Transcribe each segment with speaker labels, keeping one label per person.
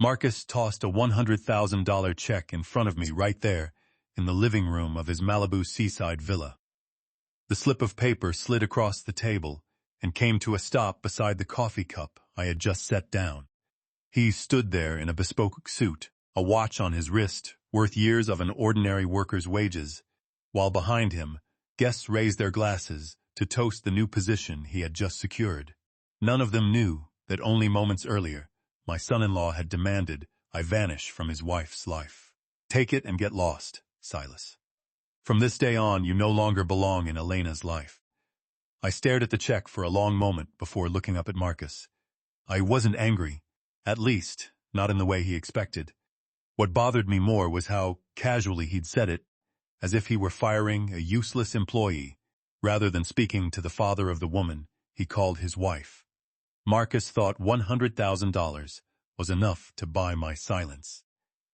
Speaker 1: Marcus tossed a $100,000 check in front of me right there in the living room of his Malibu seaside villa. The slip of paper slid across the table and came to a stop beside the coffee cup I had just set down. He stood there in a bespoke suit, a watch on his wrist, worth years of an ordinary worker's wages, while behind him, guests raised their glasses to toast the new position he had just secured. None of them knew that only moments earlier, my son-in-law had demanded I vanish from his wife's life. Take it and get lost, Silas. From this day on, you no longer belong in Elena's life. I stared at the check for a long moment before looking up at Marcus. I wasn't angry, at least, not in the way he expected. What bothered me more was how casually he'd said it, as if he were firing a useless employee, rather than speaking to the father of the woman he called his wife. Marcus thought $100,000 was enough to buy my silence.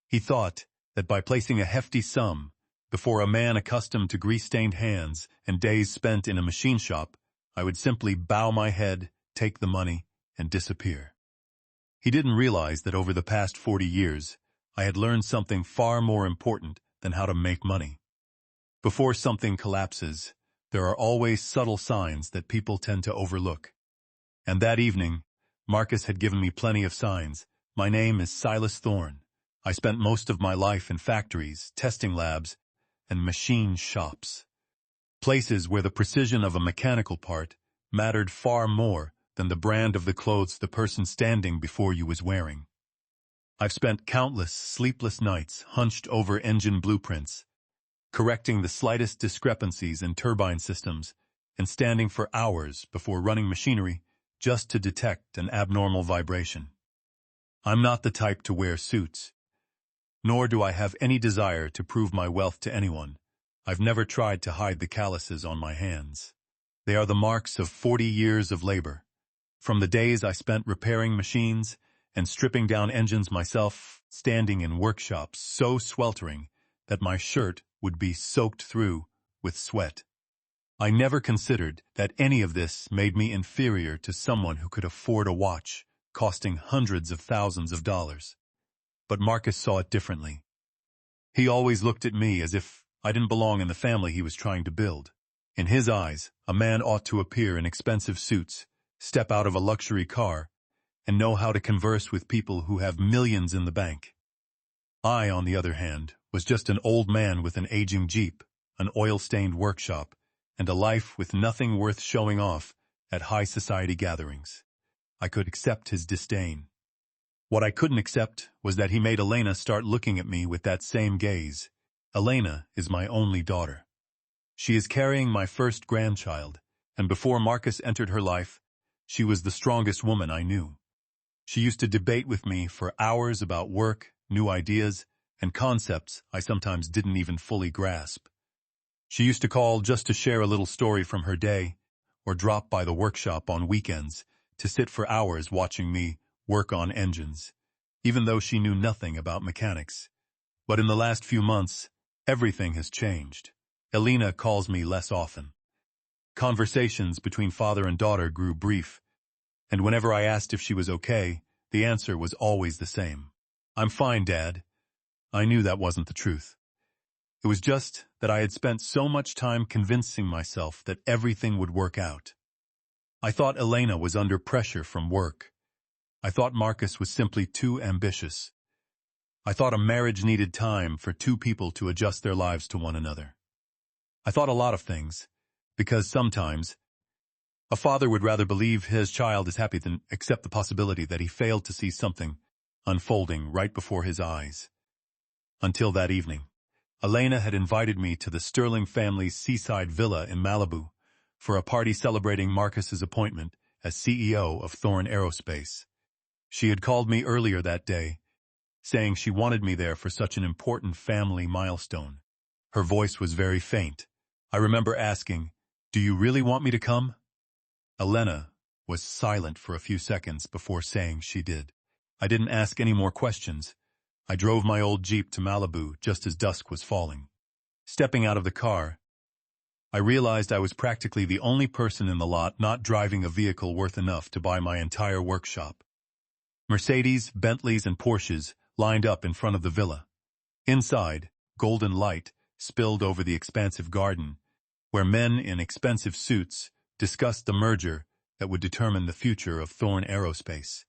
Speaker 1: He thought that by placing a hefty sum before a man accustomed to grease-stained hands and days spent in a machine shop, I would simply bow my head, take the money, and disappear. He didn't realize that over the past 40 years, I had learned something far more important than how to make money. Before something collapses, there are always subtle signs that people tend to overlook. And that evening, Marcus had given me plenty of signs. My name is Silas Thorne. I spent most of my life in factories, testing labs, and machine shops. Places where the precision of a mechanical part mattered far more than the brand of the clothes the person standing before you was wearing. I've spent countless sleepless nights hunched over engine blueprints, correcting the slightest discrepancies in turbine systems, and standing for hours before running machinery just to detect an abnormal vibration. I'm not the type to wear suits, nor do I have any desire to prove my wealth to anyone. I've never tried to hide the calluses on my hands. They are the marks of 40 years of labor. From the days I spent repairing machines and stripping down engines myself, standing in workshops so sweltering that my shirt would be soaked through with sweat. I never considered that any of this made me inferior to someone who could afford a watch costing hundreds of thousands of dollars. But Marcus saw it differently. He always looked at me as if I didn't belong in the family he was trying to build. In his eyes, a man ought to appear in expensive suits, step out of a luxury car, and know how to converse with people who have millions in the bank. I, on the other hand, was just an old man with an aging Jeep, an oil-stained workshop, and a life with nothing worth showing off at high society gatherings. I could accept his disdain. What I couldn't accept was that he made Elena start looking at me with that same gaze. Elena is my only daughter. She is carrying my first grandchild, and before Marcus entered her life, she was the strongest woman I knew. She used to debate with me for hours about work, new ideas, and concepts I sometimes didn't even fully grasp. She used to call just to share a little story from her day, or drop by the workshop on weekends to sit for hours watching me work on engines, even though she knew nothing about mechanics. But in the last few months, everything has changed. Elena calls me less often. Conversations between father and daughter grew brief, and whenever I asked if she was okay, the answer was always the same. "I'm fine, Dad." I knew that wasn't the truth. It was just that I had spent so much time convincing myself that everything would work out. I thought Elena was under pressure from work. I thought Marcus was simply too ambitious. I thought a marriage needed time for two people to adjust their lives to one another. I thought a lot of things, because sometimes a father would rather believe his child is happy than accept the possibility that he failed to see something unfolding right before his eyes. Until that evening, Elena had invited me to the Sterling family's seaside villa in Malibu for a party celebrating Marcus's appointment as CEO of Thorne Aerospace. She had called me earlier that day, saying she wanted me there for such an important family milestone. Her voice was very faint. I remember asking, "Do you really want me to come?" Elena was silent for a few seconds before saying she did. I didn't ask any more questions. I drove my old Jeep to Malibu just as dusk was falling. Stepping out of the car, I realized I was practically the only person in the lot not driving a vehicle worth enough to buy my entire workshop. Mercedes, Bentleys, and Porsches lined up in front of the villa. Inside, golden light spilled over the expansive garden, where men in expensive suits discussed the merger that would determine the future of Thorn Aerospace.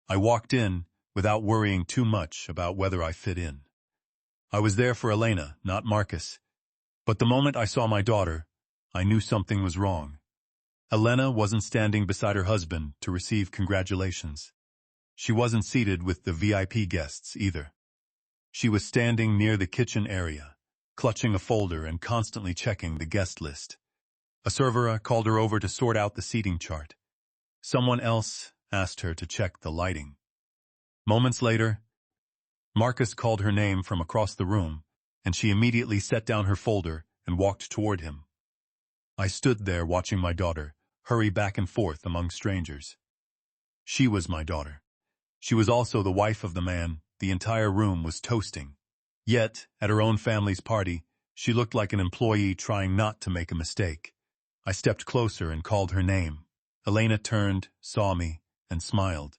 Speaker 1: I walked in without worrying too much about whether I fit in. I was there for Elena, not Marcus. But the moment I saw my daughter, I knew something was wrong. Elena wasn't standing beside her husband to receive congratulations. She wasn't seated with the VIP guests either. She was standing near the kitchen area, clutching a folder and constantly checking the guest list. A server called her over to sort out the seating chart. Someone else asked her to check the lighting. Moments later, Marcus called her name from across the room, and she immediately set down her folder and walked toward him. I stood there watching my daughter hurry back and forth among strangers. She was my daughter. She was also the wife of the man the entire room was toasting. Yet, at her own family's party, she looked like an employee trying not to make a mistake. I stepped closer and called her name. Elena turned, saw me, and smiled.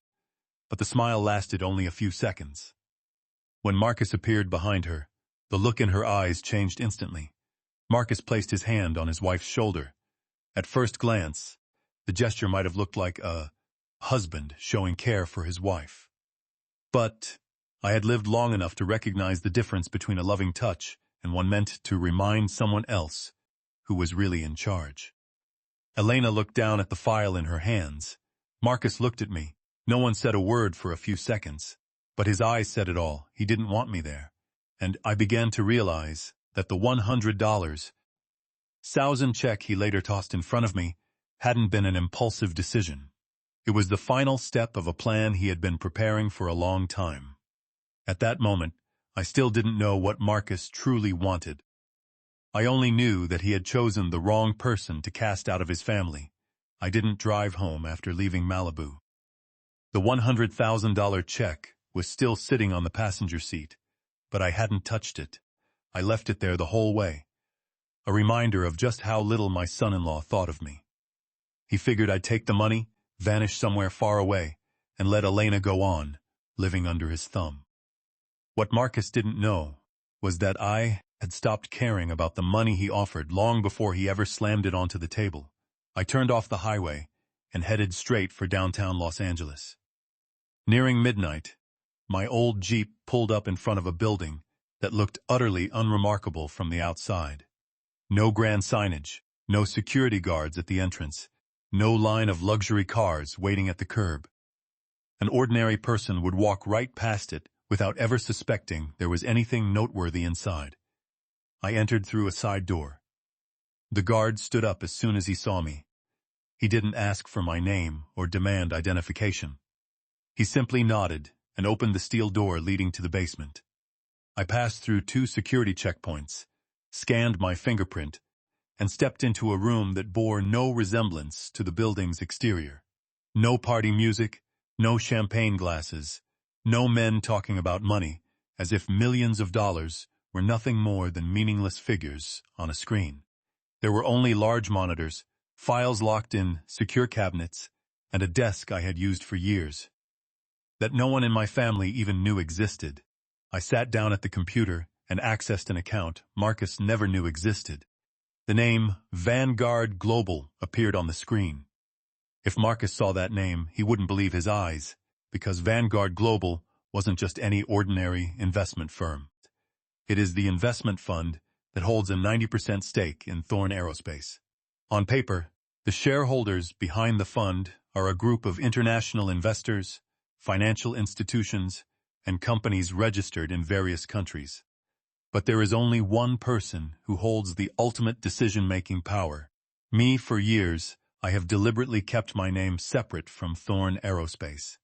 Speaker 1: But the smile lasted only a few seconds. When Marcus appeared behind her, the look in her eyes changed instantly. Marcus placed his hand on his wife's shoulder. At first glance, the gesture might have looked like a husband showing care for his wife. But I had lived long enough to recognize the difference between a loving touch and one meant to remind someone else who was really in charge. Elena looked down at the file in her hands. Marcus looked at me. No one said a word for a few seconds, but his eyes said it all. He didn't want me there. And I began to realize that the $100,000 check he later tossed in front of me hadn't been an impulsive decision. It was the final step of a plan he had been preparing for a long time. At that moment, I still didn't know what Marcus truly wanted. I only knew that he had chosen the wrong person to cast out of his family. I didn't drive home after leaving Malibu. The $100,000 check was still sitting on the passenger seat, but I hadn't touched it. I left it there the whole way, a reminder of just how little my son-in-law thought of me. He figured I'd take the money, vanish somewhere far away, and let Elena go on, living under his thumb. What Marcus didn't know was that I had stopped caring about the money he offered long before he ever slammed it onto the table. I turned off the highway and headed straight for downtown Los Angeles. Nearing midnight, my old Jeep pulled up in front of a building that looked utterly unremarkable from the outside. No grand signage, no security guards at the entrance, no line of luxury cars waiting at the curb. An ordinary person would walk right past it without ever suspecting there was anything noteworthy inside. I entered through a side door. The guard stood up as soon as he saw me. He didn't ask for my name or demand identification. He simply nodded and opened the steel door leading to the basement. I passed through 2 security checkpoints, scanned my fingerprint, and stepped into a room that bore no resemblance to the building's exterior. No party music, no champagne glasses, no men talking about money, as if millions of dollars were nothing more than meaningless figures on a screen. There were only large monitors, files locked in secure cabinets, and a desk I had used for years, that no one in my family even knew existed. I sat down at the computer and accessed an account Marcus never knew existed. The name Vanguard Global appeared on the screen. If Marcus saw that name, he wouldn't believe his eyes, because Vanguard Global wasn't just any ordinary investment firm. It is the investment fund that holds a 90% stake in Thorn Aerospace. On paper, the shareholders behind the fund are a group of international investors, financial institutions, and companies registered in various countries. But there is only one person who holds the ultimate decision-making power. Me. For years, I have deliberately kept my name separate from Thorn Aerospace.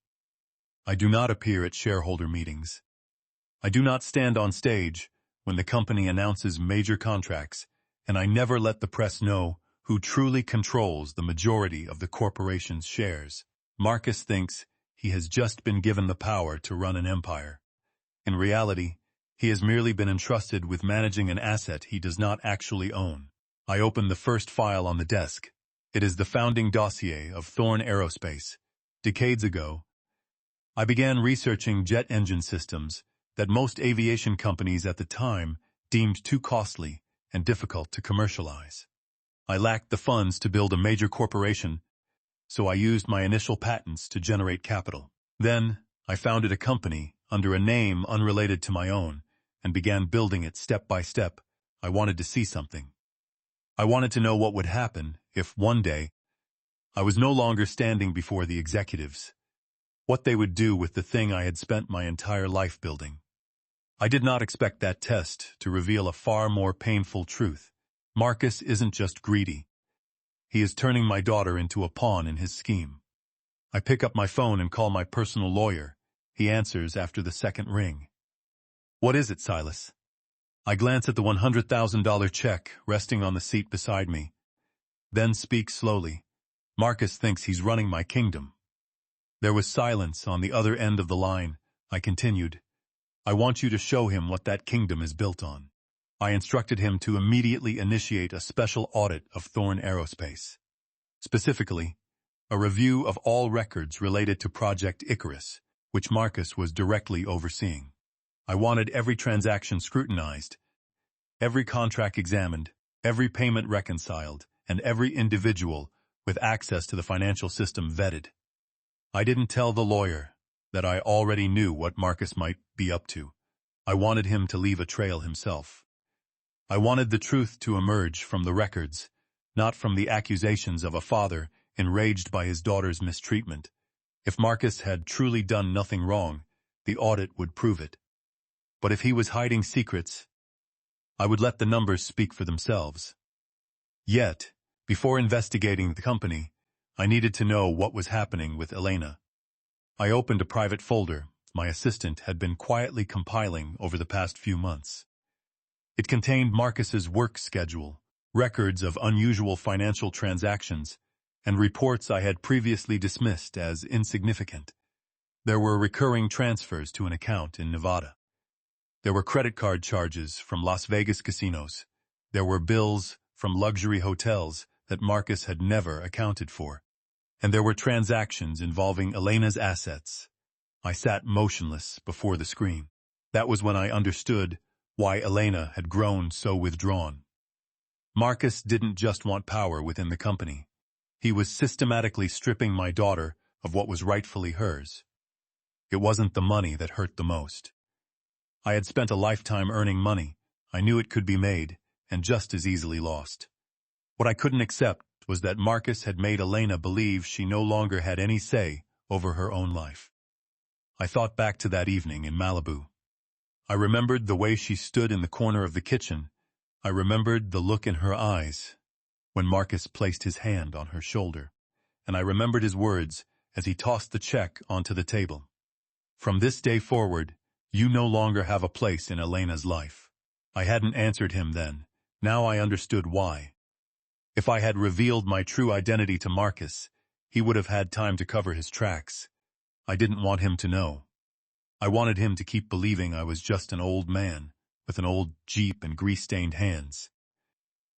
Speaker 1: I do not appear at shareholder meetings. I do not stand on stage when the company announces major contracts, and I never let the press know who truly controls the majority of the corporation's shares. Marcus thinks he has just been given the power to run an empire. In reality, he has merely been entrusted with managing an asset he does not actually own. I opened the first file on the desk. It is the founding dossier of Thorn Aerospace. Decades ago, I began researching jet engine systems that most aviation companies at the time deemed too costly and difficult to commercialize. I lacked the funds to build a major corporation, so I used my initial patents to generate capital. Then, I founded a company under a name unrelated to my own and began building it step by step. I wanted to see something. I wanted to know what would happen if, one day, I was no longer standing before the executives, what they would do with the thing I had spent my entire life building. I did not expect that test to reveal a far more painful truth. Marcus isn't just greedy. He is turning my daughter into a pawn in his scheme. I pick up my phone and call my personal lawyer. He answers after the second ring. What is it, Silas? I glance at the $100,000 check resting on the seat beside me, then speak slowly. Marcus thinks he's running my kingdom. There was silence on the other end of the line. I continued. I want you to show him what that kingdom is built on. I instructed him to immediately initiate a special audit of Thorn Aerospace. Specifically, a review of all records related to Project Icarus, which Marcus was directly overseeing. I wanted every transaction scrutinized, every contract examined, every payment reconciled, and every individual with access to the financial system vetted. I didn't tell the lawyer that I already knew what Marcus might be up to. I wanted him to leave a trail himself. I wanted the truth to emerge from the records, not from the accusations of a father enraged by his daughter's mistreatment. If Marcus had truly done nothing wrong, the audit would prove it. But if he was hiding secrets, I would let the numbers speak for themselves. Yet, before investigating the company, I needed to know what was happening with Elena. I opened a private folder my assistant had been quietly compiling over the past few months. It contained Marcus's work schedule, records of unusual financial transactions, and reports I had previously dismissed as insignificant. There were recurring transfers to an account in Nevada. There were credit card charges from Las Vegas casinos. There were bills from luxury hotels that Marcus had never accounted for. And there were transactions involving Elena's assets. I sat motionless before the screen. That was when I understood why Elena had grown so withdrawn. Marcus didn't just want power within the company. He was systematically stripping my daughter of what was rightfully hers. It wasn't the money that hurt the most. I had spent a lifetime earning money. I knew it could be made, and just as easily lost. What I couldn't accept was that Marcus had made Elena believe she no longer had any say over her own life. I thought back to that evening in Malibu. I remembered the way she stood in the corner of the kitchen. I remembered the look in her eyes when Marcus placed his hand on her shoulder. And I remembered his words as he tossed the check onto the table. From this day forward, you no longer have a place in Elena's life. I hadn't answered him then. Now I understood why. If I had revealed my true identity to Marcus, he would have had time to cover his tracks. I didn't want him to know. I wanted him to keep believing I was just an old man with an old Jeep and grease-stained hands.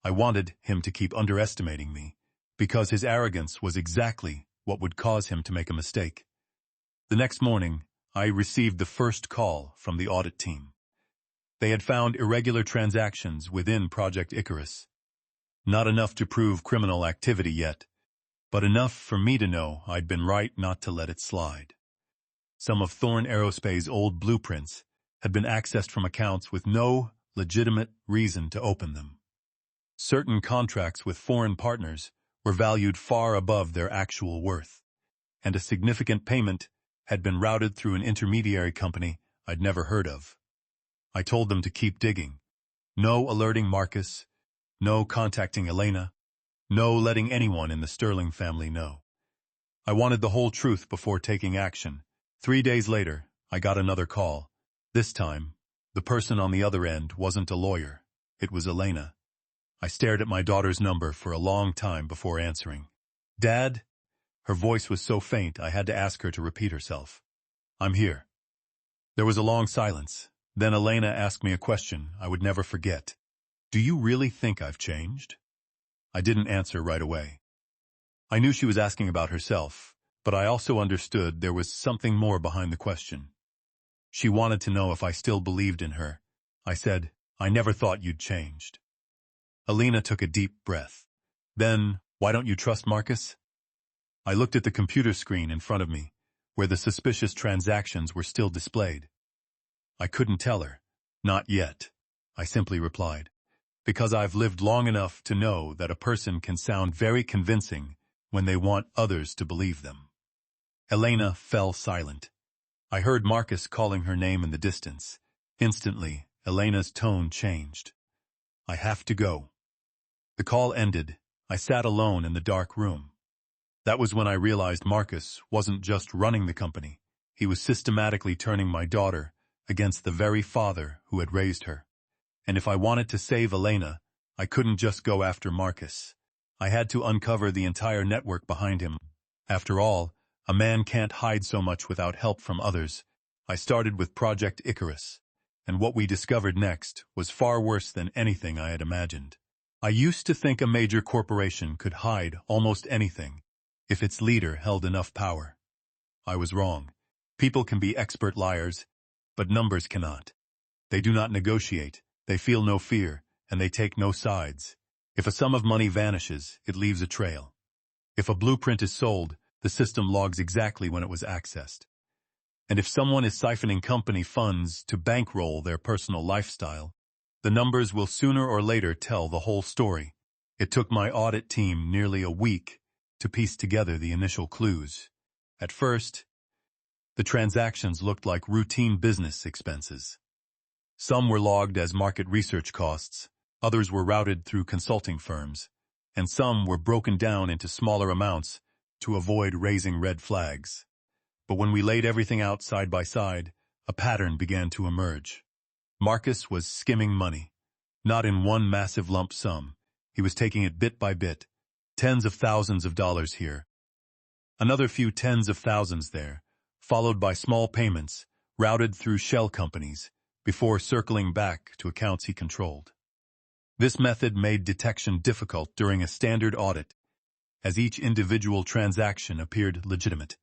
Speaker 1: I wanted him to keep underestimating me, because his arrogance was exactly what would cause him to make a mistake. The next morning, I received the first call from the audit team. They had found irregular transactions within Project Icarus. Not enough to prove criminal activity yet, but enough for me to know I'd been right not to let it slide. Some of Thorn Aerospace's old blueprints had been accessed from accounts with no legitimate reason to open them. Certain contracts with foreign partners were valued far above their actual worth, and a significant payment had been routed through an intermediary company I'd never heard of. I told them to keep digging. No alerting Marcus, no contacting Elena, no letting anyone in the Sterling family know. I wanted the whole truth before taking action. 3 days later, I got another call. This time, the person on the other end wasn't a lawyer. It was Elena. I stared at my daughter's number for a long time before answering. Dad? Her voice was so faint I had to ask her to repeat herself. I'm here. There was a long silence. Then Elena asked me a question I would never forget. Do you really think I've changed? I didn't answer right away. I knew she was asking about herself, But I also understood there was something more behind the question. She wanted to know if I still believed in her. I said, "I never thought you'd changed." Alina took a deep breath. "Then, why don't you trust Marcus?" I looked at the computer screen in front of me, where the suspicious transactions were still displayed. I couldn't tell her. "Not yet," I simply replied, "because I've lived long enough to know that a person can sound very convincing when they want others to believe them." Elena fell silent. I heard Marcus calling her name in the distance. Instantly, Elena's tone changed. "I have to go." The call ended. I sat alone in the dark room. That was when I realized Marcus wasn't just running the company. He was systematically turning my daughter against the very father who had raised her. And if I wanted to save Elena, I couldn't just go after Marcus. I had to uncover the entire network behind him. After all, a man can't hide so much without help from others. I started with Project Icarus, and what we discovered next was far worse than anything I had imagined. I used to think a major corporation could hide almost anything if its leader held enough power. I was wrong. People can be expert liars, but numbers cannot. They do not negotiate, they feel no fear, and they take no sides. If a sum of money vanishes, it leaves a trail. If a blueprint is sold, the system logs exactly when it was accessed. And if someone is siphoning company funds to bankroll their personal lifestyle, the numbers will sooner or later tell the whole story. It took my audit team nearly a week to piece together the initial clues. At first, the transactions looked like routine business expenses. Some were logged as market research costs, others were routed through consulting firms, and some were broken down into smaller amounts to avoid raising red flags. But when we laid everything out side by side, a pattern began to emerge. Marcus was skimming money, not in one massive lump sum. He was taking it bit by bit, tens of thousands of dollars here, another few tens of thousands there, followed by small payments routed through shell companies before circling back to accounts he controlled. This method made detection difficult during a standard audit, as each individual transaction appeared legitimate.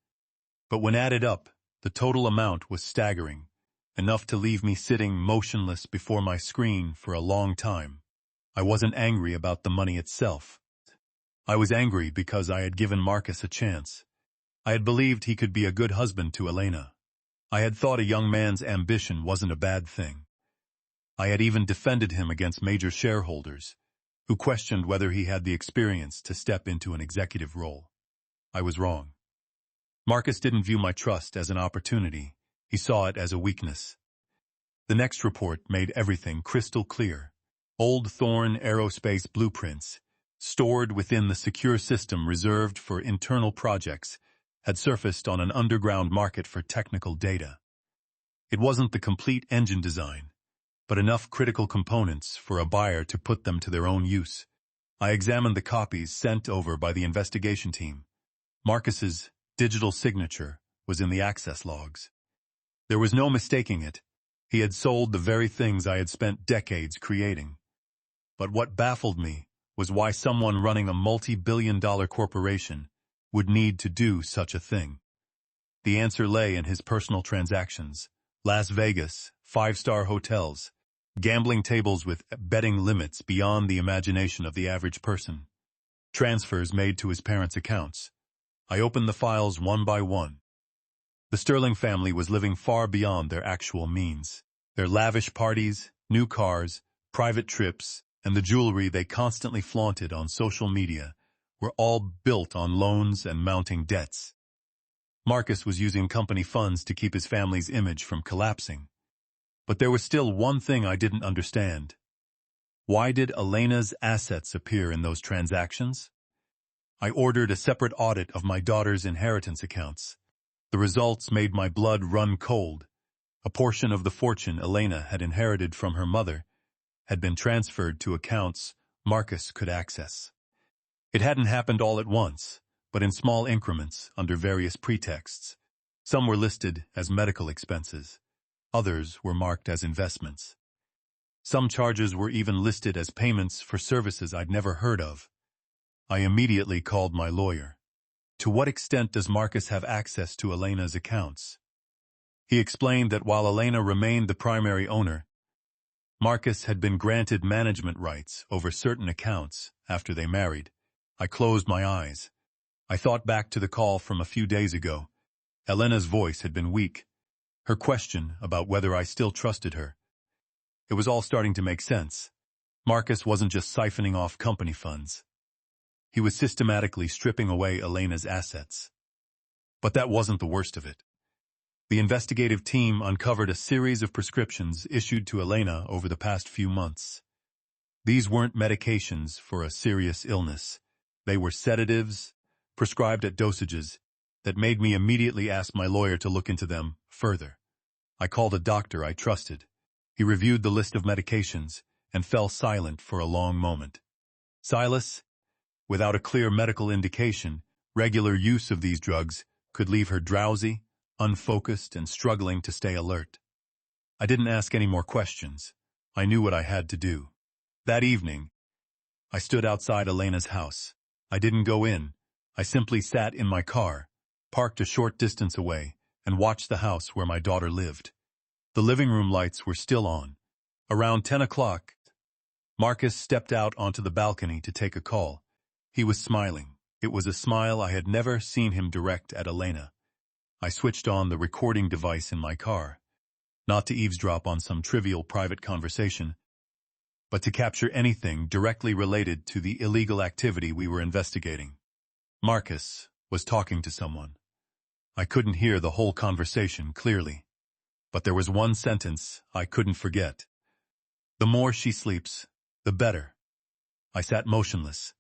Speaker 1: But when added up, the total amount was staggering, enough to leave me sitting motionless before my screen for a long time. I wasn't angry about the money itself. I was angry because I had given Marcus a chance. I had believed he could be a good husband to Elena. I had thought a young man's ambition wasn't a bad thing. I had even defended him against major shareholders, who questioned whether he had the experience to step into an executive role. I was wrong. Marcus didn't view my trust as an opportunity. He saw it as a weakness. The next report made everything crystal clear. Old Thorn Aerospace blueprints, stored within the secure system reserved for internal projects, had surfaced on an underground market for technical data. It wasn't the complete engine design, but enough critical components for a buyer to put them to their own use. I examined the copies sent over by the investigation team. Marcus's digital signature was in the access logs. There was no mistaking it. He had sold the very things I had spent decades creating. But what baffled me was why someone running a multi-billion-dollar corporation would need to do such a thing. The answer lay in his personal transactions. Las Vegas, five-star hotels, gambling tables with betting limits beyond the imagination of the average person. Transfers made to his parents' accounts. I opened the files one by one. The Sterling family was living far beyond their actual means. Their lavish parties, new cars, private trips, and the jewelry they constantly flaunted on social media were all built on loans and mounting debts. Marcus was using company funds to keep his family's image from collapsing. But there was still one thing I didn't understand. Why did Elena's assets appear in those transactions? I ordered a separate audit of my daughter's inheritance accounts. The results made my blood run cold. A portion of the fortune Elena had inherited from her mother had been transferred to accounts Marcus could access. It hadn't happened all at once, but in small increments under various pretexts. Some were listed as medical expenses. Others were marked as investments. Some charges were even listed as payments for services I'd never heard of. I immediately called my lawyer. To what extent does Marcus have access to Elena's accounts? He explained that while Elena remained the primary owner, Marcus had been granted management rights over certain accounts after they married. I closed my eyes. I thought back to the call from a few days ago. Elena's voice had been weak. Her question about whether I still trusted her. It was all starting to make sense. Marcus wasn't just siphoning off company funds. He was systematically stripping away Elena's assets. But that wasn't the worst of it. The investigative team uncovered a series of prescriptions issued to Elena over the past few months. These weren't medications for a serious illness. They were sedatives, prescribed at dosages, that made me immediately ask my lawyer to look into them further. I called a doctor I trusted. He reviewed the list of medications and fell silent for a long moment. Silas, without a clear medical indication, regular use of these drugs could leave her drowsy, unfocused, and struggling to stay alert. I didn't ask any more questions. I knew what I had to do. That evening, I stood outside Elena's house. I didn't go in. I simply sat in my car, parked a short distance away, and watched the house where my daughter lived. The living room lights were still on. Around 10 o'clock, Marcus stepped out onto the balcony to take a call. He was smiling. It was a smile I had never seen him direct at Elena. I switched on the recording device in my car, not to eavesdrop on some trivial private conversation, but to capture anything directly related to the illegal activity we were investigating. Marcus was talking to someone. I couldn't hear the whole conversation clearly, but there was one sentence I couldn't forget. The more she sleeps, the better. I sat motionless.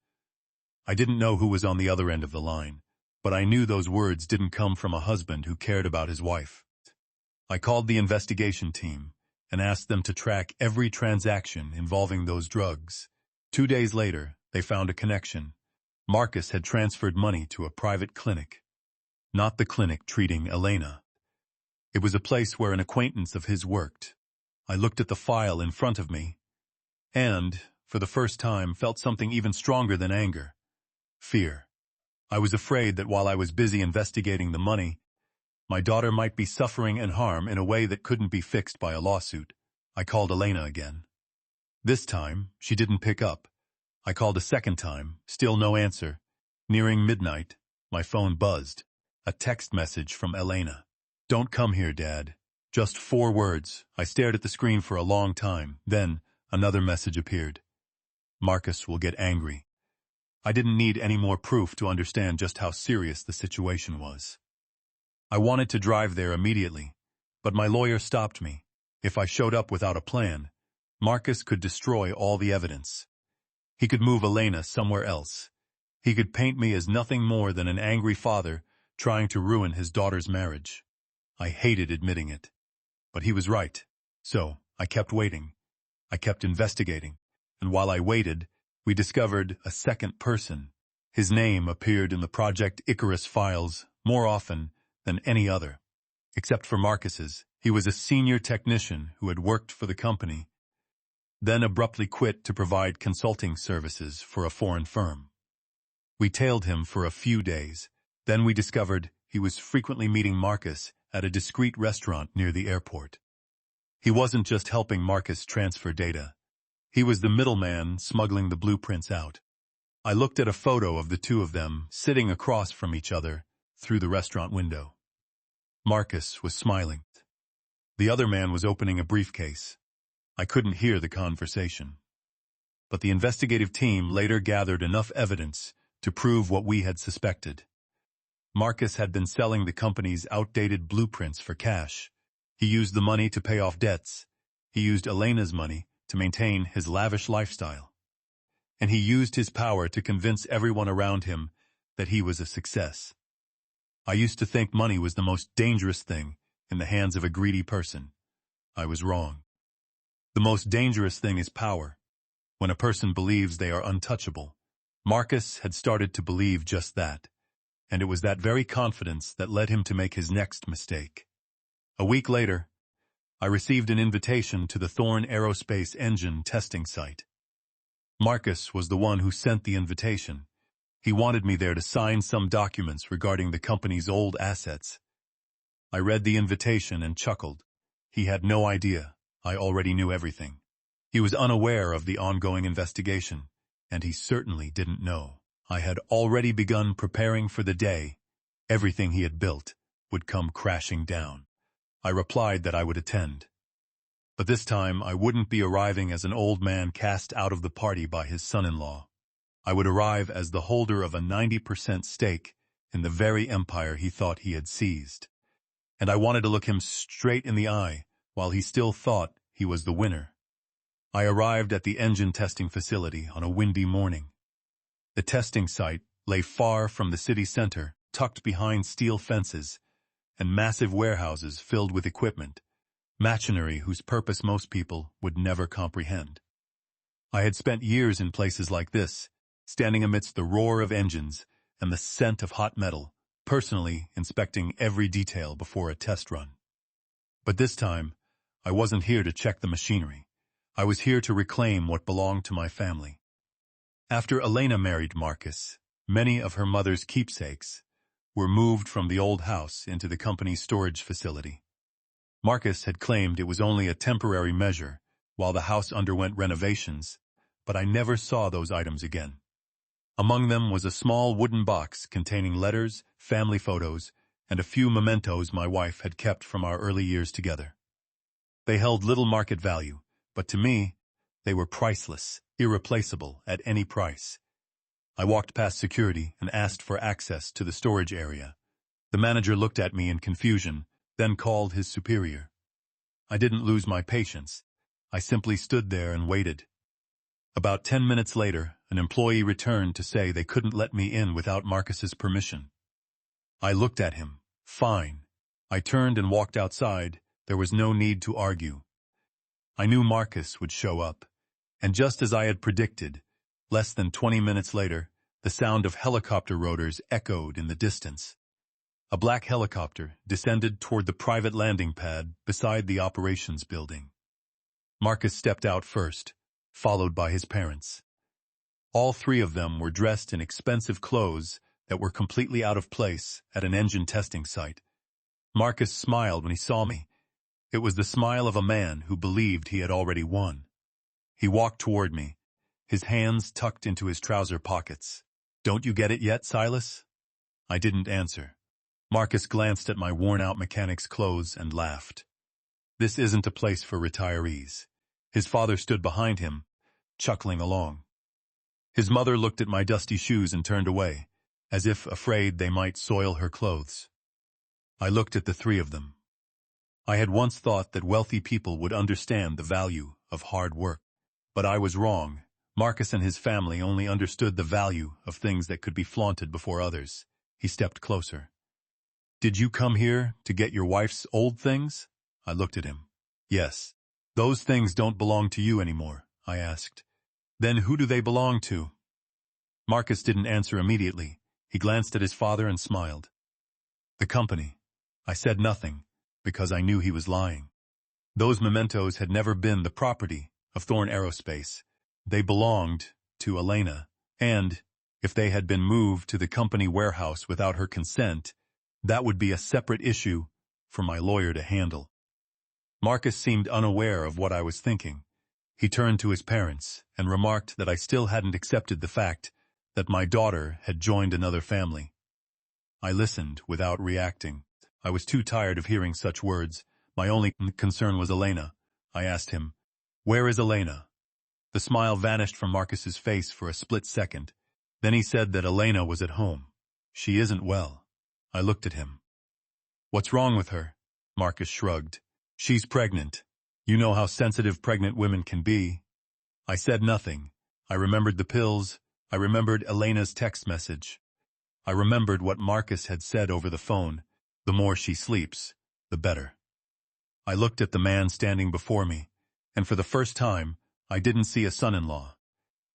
Speaker 1: I didn't know who was on the other end of the line, but I knew those words didn't come from a husband who cared about his wife. I called the investigation team and asked them to track every transaction involving those drugs. 2 days later, they found a connection. Marcus had transferred money to a private clinic, not the clinic treating Elena. It was a place where an acquaintance of his worked. I looked at the file in front of me and, for the first time, felt something even stronger than anger. Fear. I was afraid that while I was busy investigating the money, my daughter might be suffering and harm in a way that couldn't be fixed by a lawsuit. I called Elena again. This time, she didn't pick up. I called a second time, still no answer. Nearing midnight, my phone buzzed. A text message from Elena. "Don't come here, Dad." Just 4 words. I stared at the screen for a long time. Then, another message appeared. "Marcus will get angry." I didn't need any more proof to understand just how serious the situation was. I wanted to drive there immediately, but my lawyer stopped me. If I showed up without a plan, Marcus could destroy all the evidence. He could move Elena somewhere else. He could paint me as nothing more than an angry father trying to ruin his daughter's marriage. I hated admitting it. But he was right. So, I kept waiting. I kept investigating. And while I waited, we discovered a second person. His name appeared in the Project Icarus files more often than any other. Except for Marcus's, he was a senior technician who had worked for the company, then abruptly quit to provide consulting services for a foreign firm. We tailed him for a few days. Then we discovered he was frequently meeting Marcus at a discreet restaurant near the airport. He wasn't just helping Marcus transfer data. He was the middleman smuggling the blueprints out. I looked at a photo of the two of them sitting across from each other through the restaurant window. Marcus was smiling. The other man was opening a briefcase. I couldn't hear the conversation. But the investigative team later gathered enough evidence to prove what we had suspected. Marcus had been selling the company's outdated blueprints for cash. He used the money to pay off debts. He used Elena's money to maintain his lavish lifestyle. And he used his power to convince everyone around him that he was a success. I used to think money was the most dangerous thing in the hands of a greedy person. I was wrong. The most dangerous thing is power, when a person believes they are untouchable. Marcus had started to believe just that, and it was that very confidence that led him to make his next mistake. A week later, I received an invitation to the Thorn Aerospace engine testing site. Marcus was the one who sent the invitation. He wanted me there to sign some documents regarding the company's old assets. I read the invitation and chuckled. He had no idea. I already knew everything. He was unaware of the ongoing investigation, and he certainly didn't know I had already begun preparing for the day everything he had built would come crashing down. I replied that I would attend. But this time I wouldn't be arriving as an old man cast out of the party by his son-in-law. I would arrive as the holder of a 90% stake in the very empire he thought he had seized. And I wanted to look him straight in the eye while he still thought he was the winner. I arrived at the engine testing facility on a windy morning. The testing site lay far from the city center, tucked behind steel fences and massive warehouses filled with equipment, machinery whose purpose most people would never comprehend. I had spent years in places like this, standing amidst the roar of engines and the scent of hot metal, personally inspecting every detail before a test run. But this time, I wasn't here to check the machinery. I was here to reclaim what belonged to my family. After Elena married Marcus, many of her mother's keepsakes were moved from the old house into the company's storage facility. Marcus had claimed it was only a temporary measure while the house underwent renovations, but I never saw those items again. Among them was a small wooden box containing letters, family photos, and a few mementos my wife had kept from our early years together. They held little market value, but to me, they were priceless, irreplaceable at any price. I walked past security and asked for access to the storage area. The manager looked at me in confusion, then called his superior. I didn't lose my patience. I simply stood there and waited. About 10 minutes later, an employee returned to say they couldn't let me in without Marcus's permission. I looked at him. Fine. I turned and walked outside. There was no need to argue. I knew Marcus would show up, and just as I had predicted, less than 20 minutes later, the sound of helicopter rotors echoed in the distance. A black helicopter descended toward the private landing pad beside the operations building. Marcus stepped out first, followed by his parents. All three of them were dressed in expensive clothes that were completely out of place at an engine testing site. Marcus smiled when he saw me. It was the smile of a man who believed he had already won. He walked toward me, his hands tucked into his trouser pockets. "Don't you get it yet, Silas?" I didn't answer. Marcus glanced at my worn-out mechanic's clothes and laughed. "This isn't a place for retirees." His father stood behind him, chuckling along. His mother looked at my dusty shoes and turned away, as if afraid they might soil her clothes. I looked at the three of them. I had once thought that wealthy people would understand the value of hard work. But I was wrong. Marcus and his family only understood the value of things that could be flaunted before others. He stepped closer. "Did you come here to get your wife's old things?" I looked at him. "Yes." "Those things don't belong to you anymore," I asked. "Then who do they belong to?" Marcus didn't answer immediately. He glanced at his father and smiled. "The company." I said nothing, because I knew he was lying. Those mementos had never been the property of Thorn Aerospace. They belonged to Elena, and, if they had been moved to the company warehouse without her consent, that would be a separate issue for my lawyer to handle. Marcus seemed unaware of what I was thinking. He turned to his parents and remarked that I still hadn't accepted the fact that my daughter had joined another family. I listened without reacting. I was too tired of hearing such words. My only concern was Elena. I asked him, "Where is Elena?" The smile vanished from Marcus's face for a split second. Then he said that Elena was at home. "She isn't well." I looked at him. "What's wrong with her?" Marcus shrugged. "She's pregnant. You know how sensitive pregnant women can be." I said nothing. I remembered the pills. I remembered Elena's text message. I remembered what Marcus had said over the phone. The more she sleeps, the better. I looked at the man standing before me, and for the first time, I didn't see a son-in-law.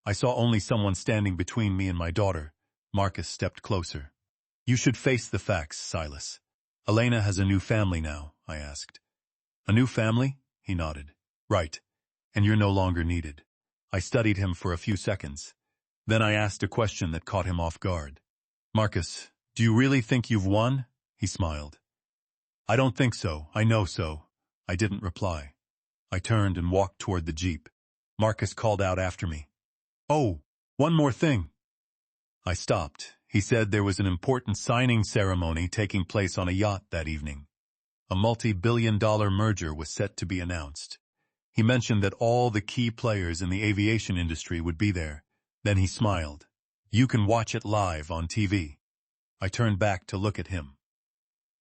Speaker 1: I saw only someone standing between me and my daughter. Marcus stepped closer. "You should face the facts, Silas. Elena has a new family now," I asked. "A new family?" He nodded. "Right. And you're no longer needed." I studied him for a few seconds. Then I asked a question that caught him off guard. "Marcus, do you really think you've won?" He smiled. "I don't think so. I know so." I didn't reply. I turned and walked toward the Jeep. Marcus called out after me, "Oh, one more thing." I stopped. He said there was an important signing ceremony taking place on a yacht that evening. A multi-billion-dollar merger was set to be announced. He mentioned that all the key players in the aviation industry would be there. Then he smiled. "You can watch it live on TV." I turned back to look at him.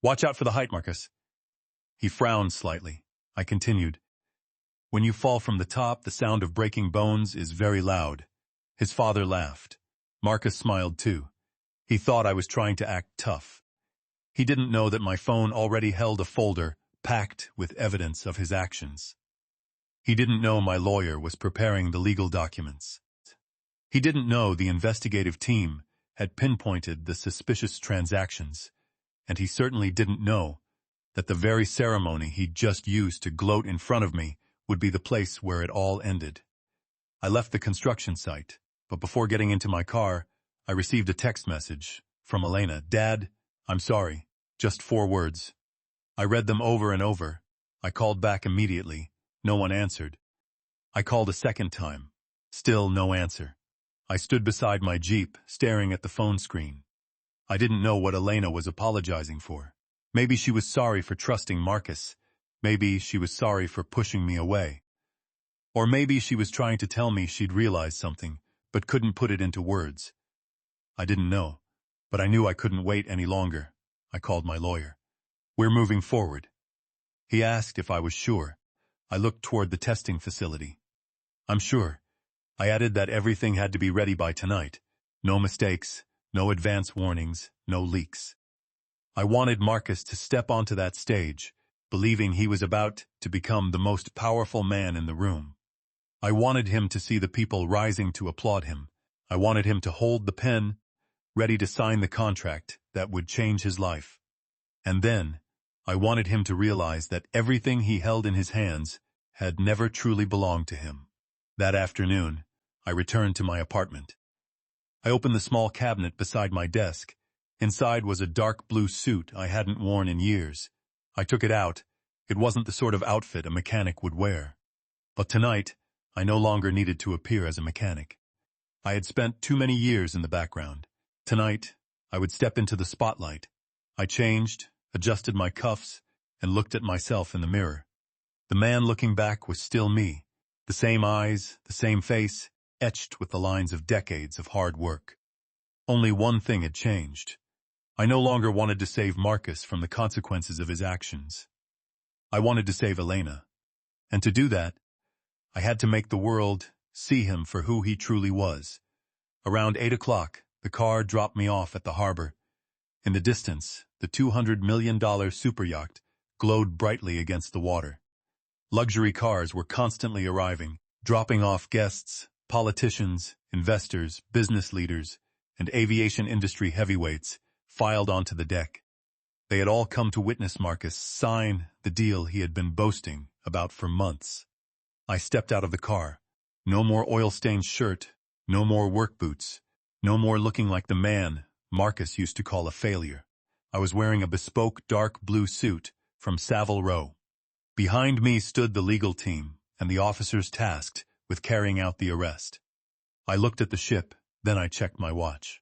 Speaker 1: "Watch out for the height, Marcus." He frowned slightly. I continued, "When you fall from the top, the sound of breaking bones is very loud." His father laughed. Marcus smiled too. He thought I was trying to act tough. He didn't know that my phone already held a folder packed with evidence of his actions. He didn't know my lawyer was preparing the legal documents. He didn't know the investigative team had pinpointed the suspicious transactions, and he certainly didn't know that the very ceremony he'd just used to gloat in front of me would be the place where it all ended. I left the construction site, but before getting into my car, I received a text message from Elena. "Dad, I'm sorry." Just 4 words. I read them over and over. I called back immediately. No one answered. I called a second time. Still no answer. I stood beside my Jeep, staring at the phone screen. I didn't know what Elena was apologizing for. Maybe she was sorry for trusting Marcus. Maybe she was sorry for pushing me away. Or maybe she was trying to tell me she'd realized something, but couldn't put it into words. I didn't know, but I knew I couldn't wait any longer. I called my lawyer. "We're moving forward." He asked if I was sure. I looked toward the testing facility. "I'm sure." I added that everything had to be ready by tonight. No mistakes, no advance warnings, no leaks. I wanted Marcus to step onto that stage, believing he was about to become the most powerful man in the room. I wanted him to see the people rising to applaud him. I wanted him to hold the pen, ready to sign the contract that would change his life. And then, I wanted him to realize that everything he held in his hands had never truly belonged to him. That afternoon, I returned to my apartment. I opened the small cabinet beside my desk. Inside was a dark blue suit I hadn't worn in years. I took it out. It wasn't the sort of outfit a mechanic would wear. But tonight, I no longer needed to appear as a mechanic. I had spent too many years in the background. Tonight, I would step into the spotlight. I changed, adjusted my cuffs, and looked at myself in the mirror. The man looking back was still me. The same eyes, the same face, etched with the lines of decades of hard work. Only one thing had changed. I no longer wanted to save Marcus from the consequences of his actions. I wanted to save Elena. And to do that, I had to make the world see him for who he truly was. Around 8 o'clock, the car dropped me off at the harbor. In the distance, the $200 million superyacht glowed brightly against the water. Luxury cars were constantly arriving, dropping off guests, politicians, investors, business leaders, and aviation industry heavyweights filed onto the deck. They had all come to witness Marcus sign the deal he had been boasting about for months. I stepped out of the car. No more oil-stained shirt, no more work boots, no more looking like the man Marcus used to call a failure. I was wearing a bespoke dark blue suit from Savile Row. Behind me stood the legal team and the officers tasked with carrying out the arrest. I looked at the ship, then I checked my watch.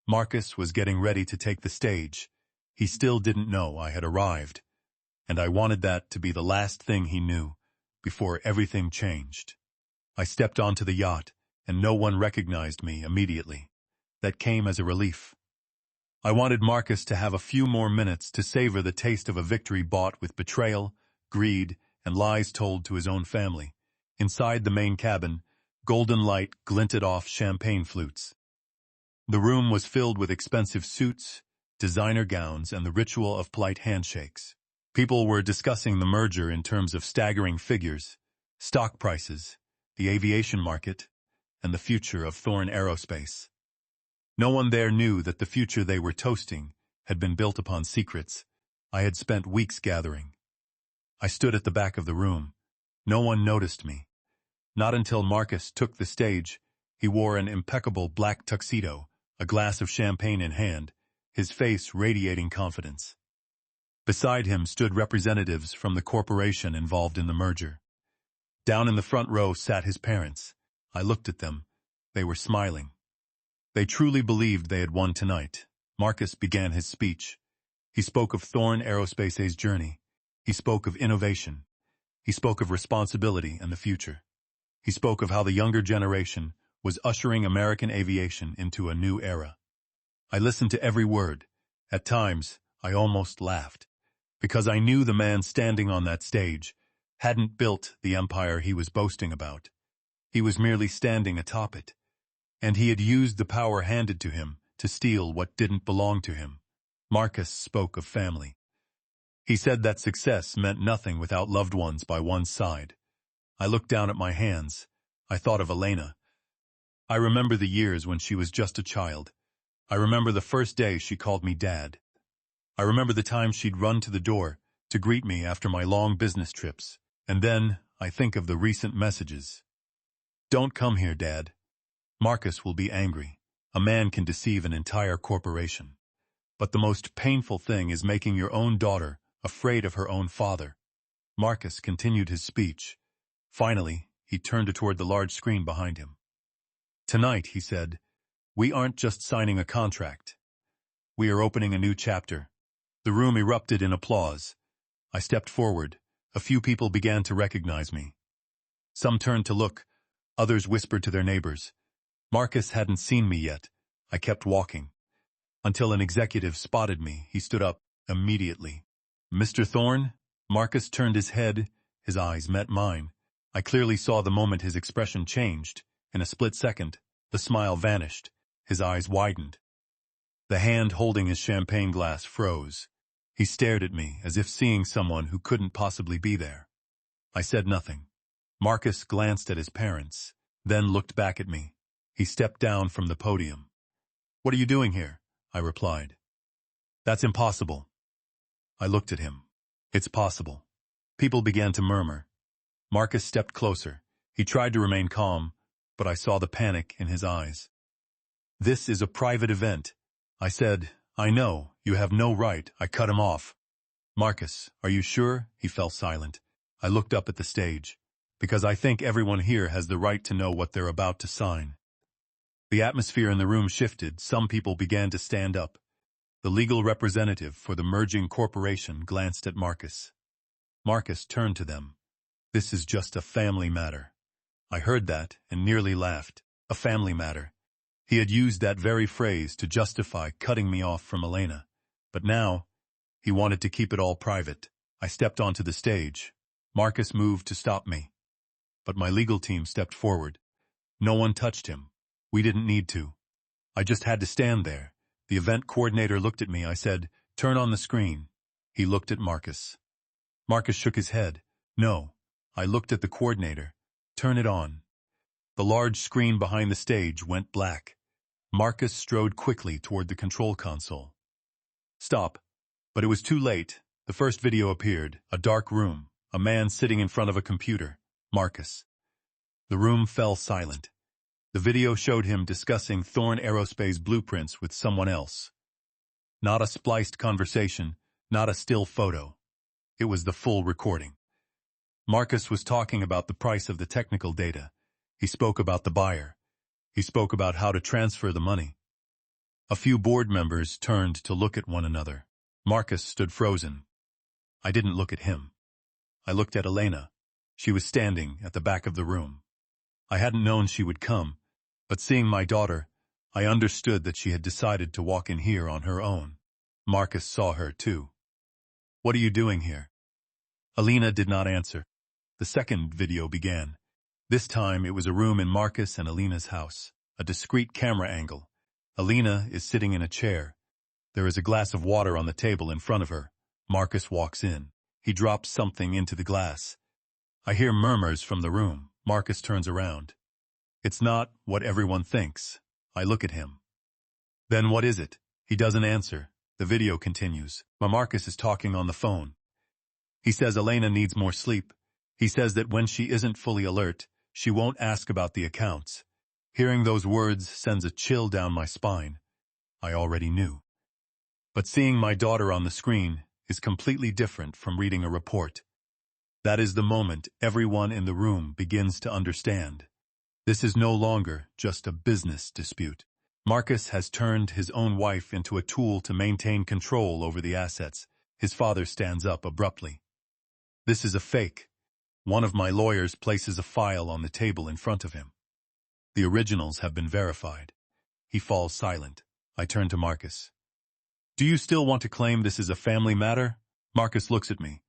Speaker 1: Marcus was getting ready to take the stage. He still didn't know I had arrived, and I wanted that to be the last thing he knew before everything changed. I stepped onto the yacht, and no one recognized me immediately. That came as a relief. I wanted Marcus to have a few more minutes to savor the taste of a victory bought with betrayal, greed, and lies told to his own family. Inside the main cabin, golden light glinted off champagne flutes. The room was filled with expensive suits, designer gowns, and the ritual of polite handshakes. People were discussing the merger in terms of staggering figures, stock prices, the aviation market, and the future of Thorn Aerospace. No one there knew that the future they were toasting had been built upon secrets I had spent weeks gathering. I stood at the back of the room. No one noticed me. Not until Marcus took the stage, He wore an impeccable black tuxedo, a glass of champagne in hand, his face radiating confidence. Beside him stood representatives from the corporation involved in the merger. Down in the front row sat his parents. I looked at them. They were smiling. They truly believed they had won tonight. Marcus began his speech. He spoke of Thorn Aerospace's journey. He spoke of innovation. He spoke of responsibility and the future. He spoke of how the younger generation was ushering American aviation into a new era. I listened to every word. At times, I almost laughed, because I knew the man standing on that stage hadn't built the empire he was boasting about. He was merely standing atop it, and he had used the power handed to him to steal what didn't belong to him. Marcus spoke of family. He said that success meant nothing without loved ones by one's side. I looked down at my hands. I thought of Elena. I remember the years when she was just a child. I remember the first day she called me Dad. I remember the time she'd run to the door to greet me after my long business trips. And then I think of the recent messages. Don't come here, Dad. Marcus will be angry. A man can deceive an entire corporation. But the most painful thing is making your own daughter afraid of her own father. Marcus continued his speech. Finally, he turned toward the large screen behind him. Tonight, he said, we aren't just signing a contract. We are opening a new chapter. The room erupted in applause. I stepped forward. A few people began to recognize me. Some turned to look. Others whispered to their neighbors. Marcus hadn't seen me yet. I kept walking. Until an executive spotted me, he stood up immediately. Mr. Thorne? Marcus turned his head. His eyes met mine. I clearly saw the moment his expression changed. In a split second, the smile vanished. His eyes widened. The hand holding his champagne glass froze. He stared at me as if seeing someone who couldn't possibly be there. I said nothing. Marcus glanced at his parents, then looked back at me. He stepped down from the podium. What are you doing here? I replied. That's impossible. I looked at him. It's possible. People began to murmur. Marcus stepped closer. He tried to remain calm, but I saw the panic in his eyes. This is a private event. I said, I know, you have no right. I cut him off. Marcus, are you sure? He fell silent. I looked up at the stage. Because I think everyone here has the right to know what they're about to sign. The atmosphere in the room shifted. Some people began to stand up. The legal representative for the merging corporation glanced at Marcus. Marcus turned to them. This is just a family matter. I heard that and nearly laughed. A family matter. He had used that very phrase to justify cutting me off from Elena. But now, he wanted to keep it all private. I stepped onto the stage. Marcus moved to stop me. But my legal team stepped forward. No one touched him. We didn't need to. I just had to stand there. The event coordinator looked at me. I said, turn on the screen. He looked at Marcus. Marcus shook his head. No. I looked at the coordinator. Turn it on. The large screen behind the stage went black. Marcus strode quickly toward the control console. Stop. But it was too late. The first video appeared. A dark room. A man sitting in front of a computer. Marcus. The room fell silent. The video showed him discussing Thorn Aerospace blueprints with someone else. Not a spliced conversation, not a still photo. It was the full recording. Marcus was talking about the price of the technical data. He spoke about the buyer. He spoke about how to transfer the money. A few board members turned to look at one another. Marcus stood frozen. I didn't look at him. I looked at Elena. She was standing at the back of the room. I hadn't known she would come, but seeing my daughter, I understood that she had decided to walk in here on her own. Marcus saw her too. What are you doing here? Elena did not answer. The second video began. This time it was a room in Marcus and Elena's house, a discreet camera angle. Elena is sitting in a chair. There is a glass of water on the table in front of her. Marcus walks in. He drops something into the glass. I hear murmurs from the room. Marcus turns around. It's not what everyone thinks. I look at him. Then what is it? He doesn't answer. The video continues. Marcus is talking on the phone. He says Elena needs more sleep. He says that when she isn't fully alert, she won't ask about the accounts. Hearing those words sends a chill down my spine. I already knew. But seeing my daughter on the screen is completely different from reading a report. That is the moment everyone in the room begins to understand. This is no longer just a business dispute. Marcus has turned his own wife into a tool to maintain control over the assets. His father stands up abruptly. This is a fake. One of my lawyers places a file on the table in front of him. The originals have been verified. He falls silent. I turn to Marcus. Do you still want to claim this is a family matter? Marcus looks at me.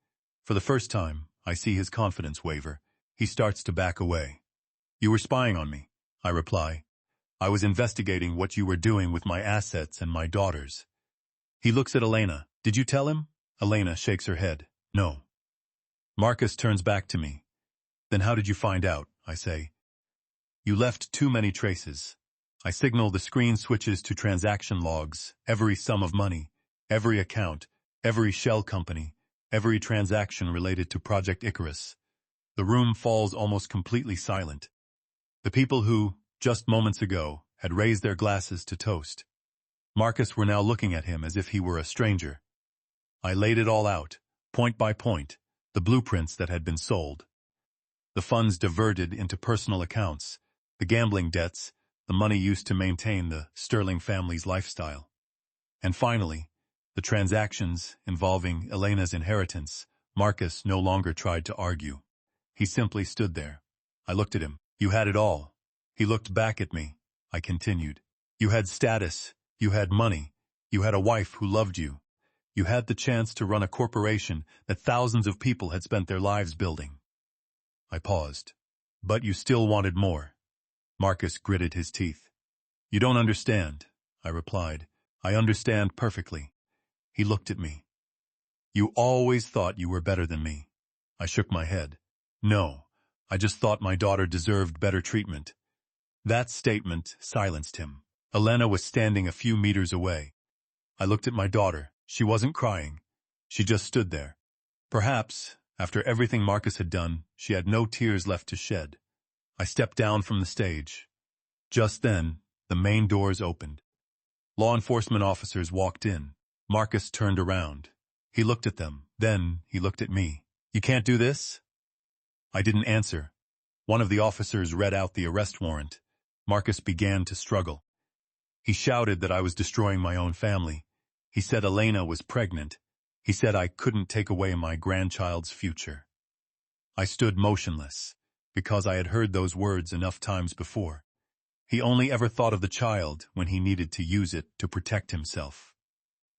Speaker 1: For the first time, I see his confidence waver. He starts to back away. You were spying on me, I reply. I was investigating what you were doing with my assets and my daughters. He looks at Elena. Did you tell him? Elena shakes her head. No. Marcus turns back to me. Then how did you find out? I say. You left too many traces. I signal. The screen switches to transaction logs, every sum of money, every account, every shell company, every transaction related to Project Icarus. The room falls almost completely silent. The people who, just moments ago, had raised their glasses to toast. Marcus were now looking at him as if he were a stranger. I laid it all out, point by point, the blueprints that had been sold. The funds diverted into personal accounts, the gambling debts, the money used to maintain the Sterling family's lifestyle. And finally, the transactions involving Elena's inheritance. Marcus no longer tried to argue. He simply stood there. I looked at him. You had it all. He looked back at me. I continued. You had status. You had money. You had a wife who loved you. You had the chance to run a corporation that thousands of people had spent their lives building. I paused. But you still wanted more. Marcus gritted his teeth. You don't understand, I replied. I understand perfectly. He looked at me. You always thought you were better than me. I shook my head. No, I just thought my daughter deserved better treatment. That statement silenced him. Elena was standing a few meters away. I looked at my daughter. She wasn't crying. She just stood there. Perhaps, after everything Marcus had done, she had no tears left to shed. I stepped down from the stage. Just then, the main doors opened. Law enforcement officers walked in. Marcus turned around. He looked at them. Then he looked at me. You can't do this? I didn't answer. One of the officers read out the arrest warrant. Marcus began to struggle. He shouted that I was destroying my own family. He said Elena was pregnant. He said I couldn't take away my grandchild's future. I stood motionless, because I had heard those words enough times before. He only ever thought of the child when he needed to use it to protect himself.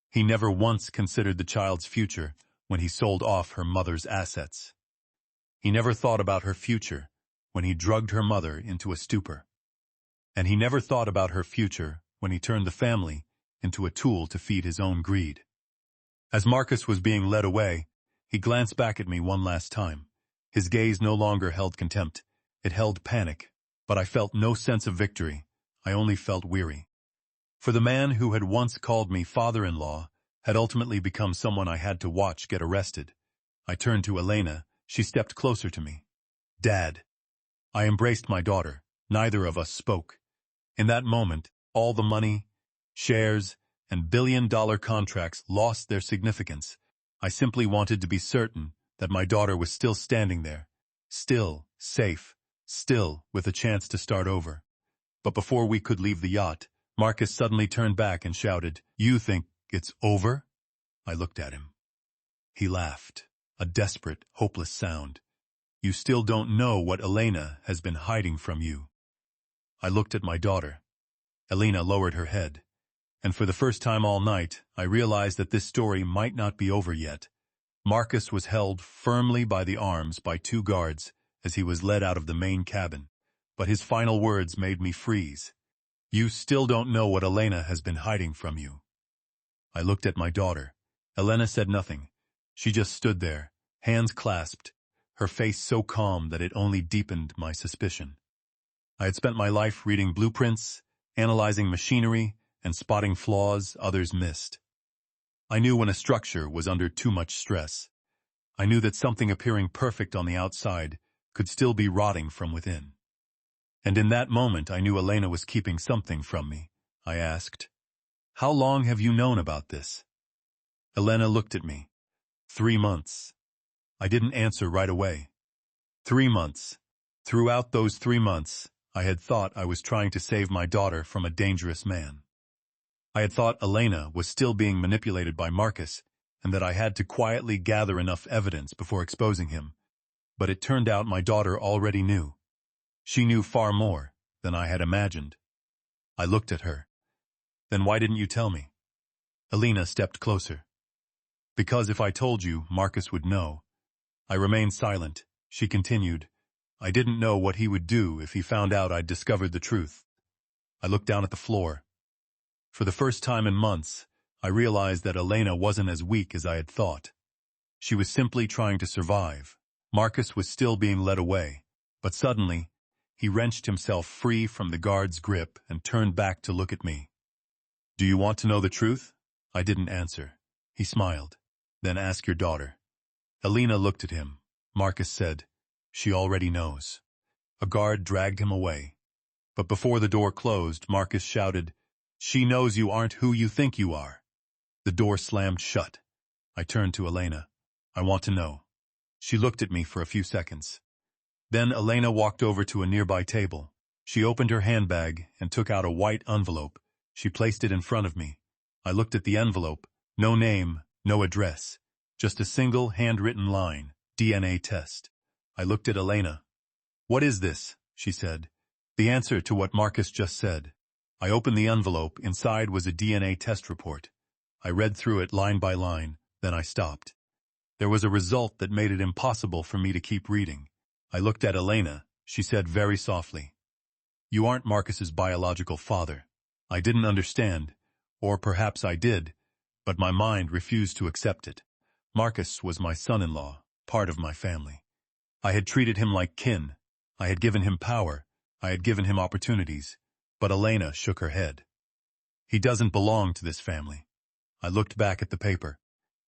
Speaker 1: He never once considered the child's future when he sold off her mother's assets. He never thought about her future when he drugged her mother into a stupor. And he never thought about her future when he turned the family into a tool to feed his own greed. As Marcus was being led away, he glanced back at me one last time. His gaze no longer held contempt. It held panic. But I felt no sense of victory. I only felt weary. For the man who had once called me father-in-law had ultimately become someone I had to watch get arrested. I turned to Elena. She stepped closer to me. Dad. I embraced my daughter. Neither of us spoke. In that moment, all the money, shares, and billion-dollar contracts lost their significance. I simply wanted to be certain that my daughter was still standing there, still safe, still with a chance to start over. But before we could leave the yacht, Marcus suddenly turned back and shouted, "You think it's over?" I looked at him. He laughed, a desperate, hopeless sound. "You still don't know what Elena has been hiding from you." I looked at my daughter. Elena lowered her head. And for the first time all night, I realized that this story might not be over yet. Marcus was held firmly by the arms by two guards as he was led out of the main cabin. But his final words made me freeze. "You still don't know what Elena has been hiding from you." I looked at my daughter. Elena said nothing. She just stood there, hands clasped, her face so calm that it only deepened my suspicion. I had spent my life reading blueprints, analyzing machinery, and spotting flaws others missed. I knew when a structure was under too much stress. I knew that something appearing perfect on the outside could still be rotting from within. And in that moment I knew Elena was keeping something from me. I asked, "How long have you known about this?" Elena looked at me. 3 months. I didn't answer right away. 3 months. Throughout those 3 months, I had thought I was trying to save my daughter from a dangerous man. I had thought Elena was still being manipulated by Marcus, and that I had to quietly gather enough evidence before exposing him. But it turned out my daughter already knew. She knew far more than I had imagined. I looked at her. "Then why didn't you tell me?" Elena stepped closer. "Because if I told you, Marcus would know." I remained silent. She continued, "I didn't know what he would do if he found out I'd discovered the truth." I looked down at the floor. For the first time in months, I realized that Elena wasn't as weak as I had thought. She was simply trying to survive. Marcus was still being led away, but suddenly, he wrenched himself free from the guard's grip and turned back to look at me. "Do you want to know the truth?" I didn't answer. He smiled. "Then ask your daughter." Elena looked at him. Marcus said, "She already knows." A guard dragged him away. But before the door closed, Marcus shouted, "She knows you aren't who you think you are." The door slammed shut. I turned to Elena. "I want to know." She looked at me for a few seconds. Then Elena walked over to a nearby table. She opened her handbag and took out a white envelope. She placed it in front of me. I looked at the envelope. No name, no address. Just a single handwritten line, DNA test. I looked at Elena. "What is this?" she said. The answer to what Marcus just said. I opened the envelope. Inside was a DNA test report. I read through it line by line, then I stopped. There was a result that made it impossible for me to keep reading. I looked at Elena. She said very softly, "You aren't Marcus's biological father." I didn't understand, or perhaps I did, but my mind refused to accept it. Marcus was my son-in-law, part of my family. I had treated him like kin. I had given him power. I had given him opportunities. But Elena shook her head. "He doesn't belong to this family." I looked back at the paper.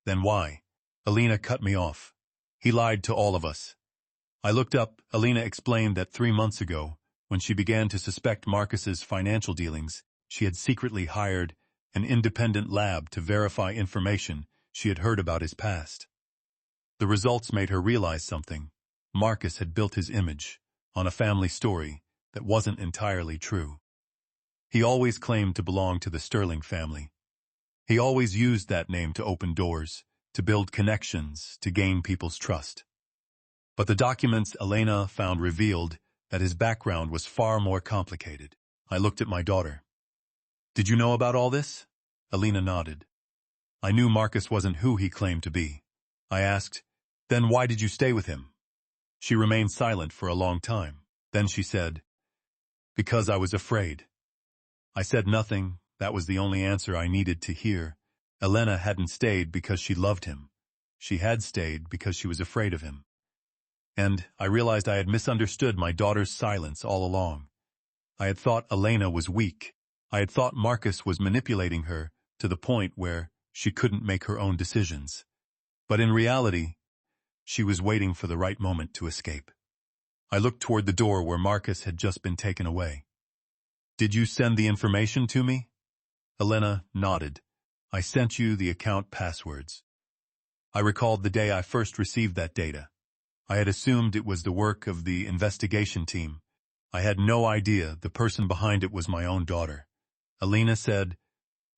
Speaker 1: "Then why?" Elena cut me off. "He lied to all of us." I looked up. Elena explained that 3 months ago, when she began to suspect Marcus's financial dealings, she had secretly hired an independent lab to verify information she had heard about his past. The results made her realize something. Marcus had built his image on a family story that wasn't entirely true. He always claimed to belong to the Sterling family. He always used that name to open doors, to build connections, to gain people's trust. But the documents Elena found revealed that his background was far more complicated. I looked at my daughter. "Did you know about all this?" Elena nodded. "I knew Marcus wasn't who he claimed to be." I asked, "Then why did you stay with him?" She remained silent for a long time. Then she said, "Because I was afraid." I said nothing. That was the only answer I needed to hear. Elena hadn't stayed because she loved him. She had stayed because she was afraid of him. And I realized I had misunderstood my daughter's silence all along. I had thought Elena was weak. I had thought Marcus was manipulating her to the point where she couldn't make her own decisions. But in reality, she was waiting for the right moment to escape. I looked toward the door where Marcus had just been taken away. "Did you send the information to me?" Elena nodded. "I sent you the account passwords." I recalled the day I first received that data. I had assumed it was the work of the investigation team. I had no idea the person behind it was my own daughter. Elena said,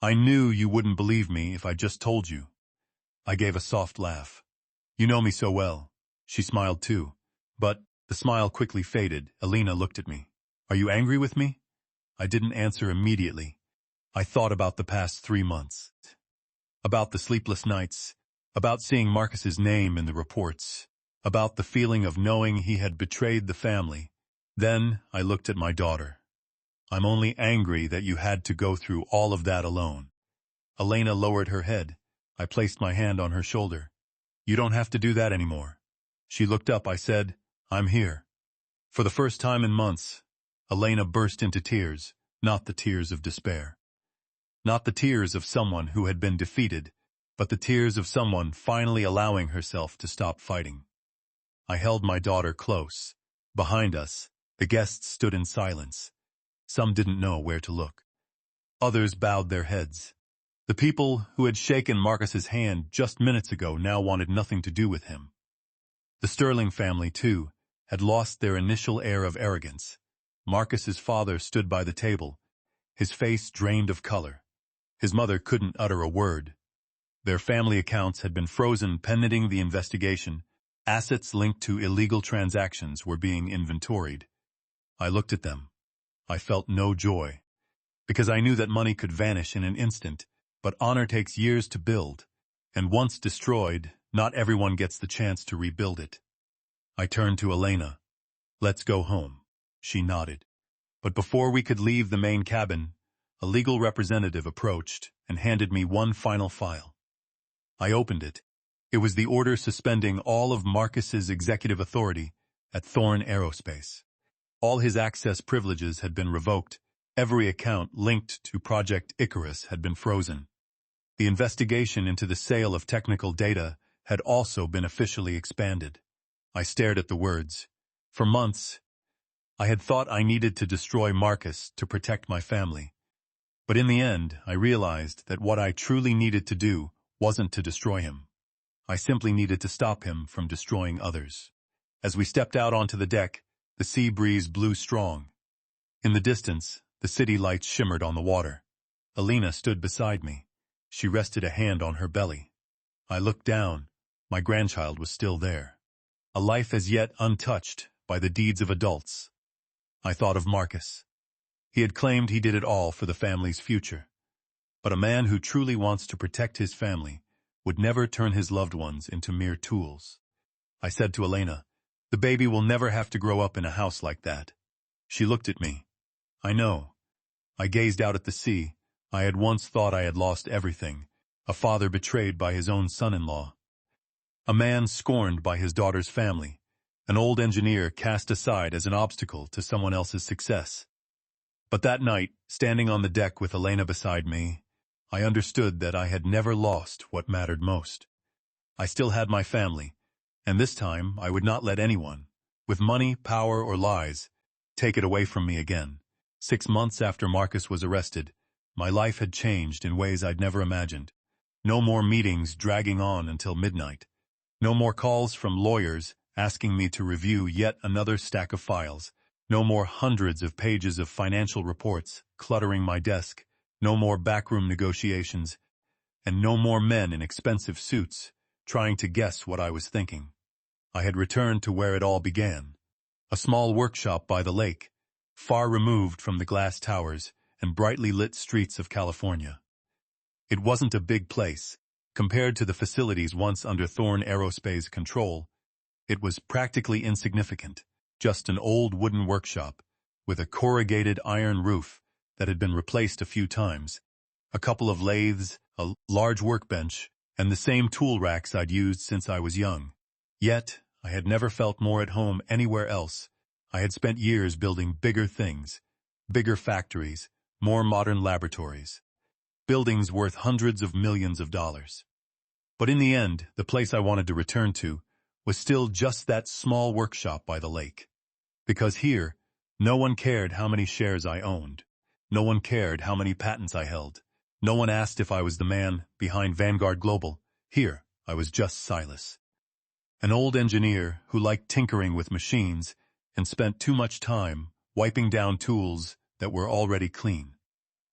Speaker 1: "I knew you wouldn't believe me if I just told you." I gave a soft laugh. "You know me so well." She smiled too. But the smile quickly faded. Elena looked at me. "Are you angry with me?" I didn't answer immediately. I thought about the past 3 months. About the sleepless nights. About seeing Marcus's name in the reports. About the feeling of knowing he had betrayed the family. Then I looked at my daughter. "I'm only angry that you had to go through all of that alone." Elena lowered her head. I placed my hand on her shoulder. "You don't have to do that anymore." She looked up. I said, "I'm here." For the first time in months, Elena burst into tears, not the tears of despair. Not the tears of someone who had been defeated, but the tears of someone finally allowing herself to stop fighting. I held my daughter close. Behind us, The guests stood in silence. Some didn't know where to look. Others bowed their heads. The people who had shaken Marcus's hand just minutes ago now wanted nothing to do with him. The Sterling family, too, had lost their initial air of arrogance. Marcus's father stood by the table, his face drained of color. His mother couldn't utter a word. Their family accounts had been frozen pending the investigation. Assets linked to illegal transactions were being inventoried. I looked at them. I felt no joy, because I knew that money could vanish in an instant, but honor takes years to build, and once destroyed, not everyone gets the chance to rebuild it. I turned to Elena. "Let's go home." She nodded. But before we could leave the main cabin, a legal representative approached and handed me one final file. I opened it. It was the order suspending all of Marcus's executive authority at Thorn Aerospace. All his access privileges had been revoked. Every account linked to Project Icarus had been frozen. The investigation into the sale of technical data had also been officially expanded. I stared at the words. For months, I had thought I needed to destroy Marcus to protect my family. But in the end, I realized that what I truly needed to do wasn't to destroy him. I simply needed to stop him from destroying others. As we stepped out onto the deck, the sea breeze blew strong. In the distance, the city lights shimmered on the water. Elena stood beside me. She rested a hand on her belly. I looked down. My grandchild was still there. A life as yet untouched by the deeds of adults. I thought of Marcus. He had claimed he did it all for the family's future. But a man who truly wants to protect his family would never turn his loved ones into mere tools. I said to Elena, "The baby will never have to grow up in a house like that." She looked at me. "I know." I gazed out at the sea. I had once thought I had lost everything. A father betrayed by his own son-in-law. A man scorned by his daughter's family. An old engineer cast aside as an obstacle to someone else's success. But that night, standing on the deck with Elena beside me, I understood that I had never lost what mattered most. I still had my family, and this time I would not let anyone, with money, power, or lies, take it away from me again. 6 months after Marcus was arrested, my life had changed in ways I'd never imagined. No more meetings dragging on until midnight. No more calls from lawyers asking me to review yet another stack of files. No more hundreds of pages of financial reports cluttering my desk. No more backroom negotiations. And no more men in expensive suits trying to guess what I was thinking. I had returned to where it all began. A small workshop by the lake, far removed from the glass towers and brightly lit streets of California. It wasn't a big place. Compared to the facilities once under Thorn Aerospace control, it was practically insignificant, just an old wooden workshop with a corrugated iron roof that had been replaced a few times, a couple of lathes, a large workbench, and the same tool racks I'd used since I was young. Yet, I had never felt more at home anywhere else. I had spent years building bigger things, bigger factories, more modern laboratories. Buildings worth hundreds of millions of dollars. But in the end, the place I wanted to return to was still just that small workshop by the lake. Because here, no one cared how many shares I owned. No one cared how many patents I held. No one asked if I was the man behind Vanguard Global. Here, I was just Silas. An old engineer who liked tinkering with machines and spent too much time wiping down tools that were already clean.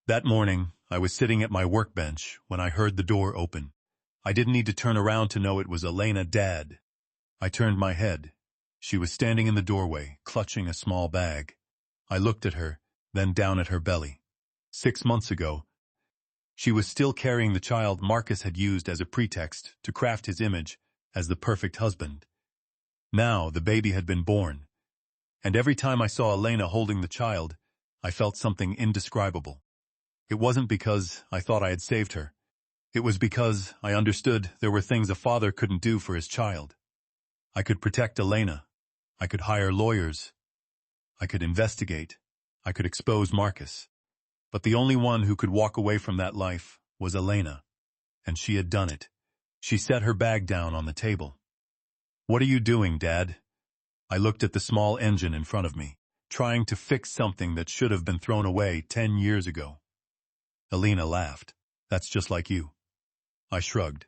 Speaker 1: That morning, I was sitting at my workbench when I heard the door open. I didn't need to turn around to know it was Elena, Dad. I turned my head. She was standing in the doorway, clutching a small bag. I looked at her, then down at her belly. 6 months ago, she was still carrying the child Marcus had used as a pretext to craft his image as the perfect husband. Now the baby had been born, and every time I saw Elena holding the child, I felt something indescribable. It wasn't because I thought I had saved her. It was because I understood there were things a father couldn't do for his child. I could protect Elena. I could hire lawyers. I could investigate. I could expose Marcus. But the only one who could walk away from that life was Elena, and she had done it. She set her bag down on the table. "What are you doing, Dad?" I looked at the small engine in front of me. trying to fix something that should have been thrown away 10 years ago. Elena laughed. That's just like you. I shrugged.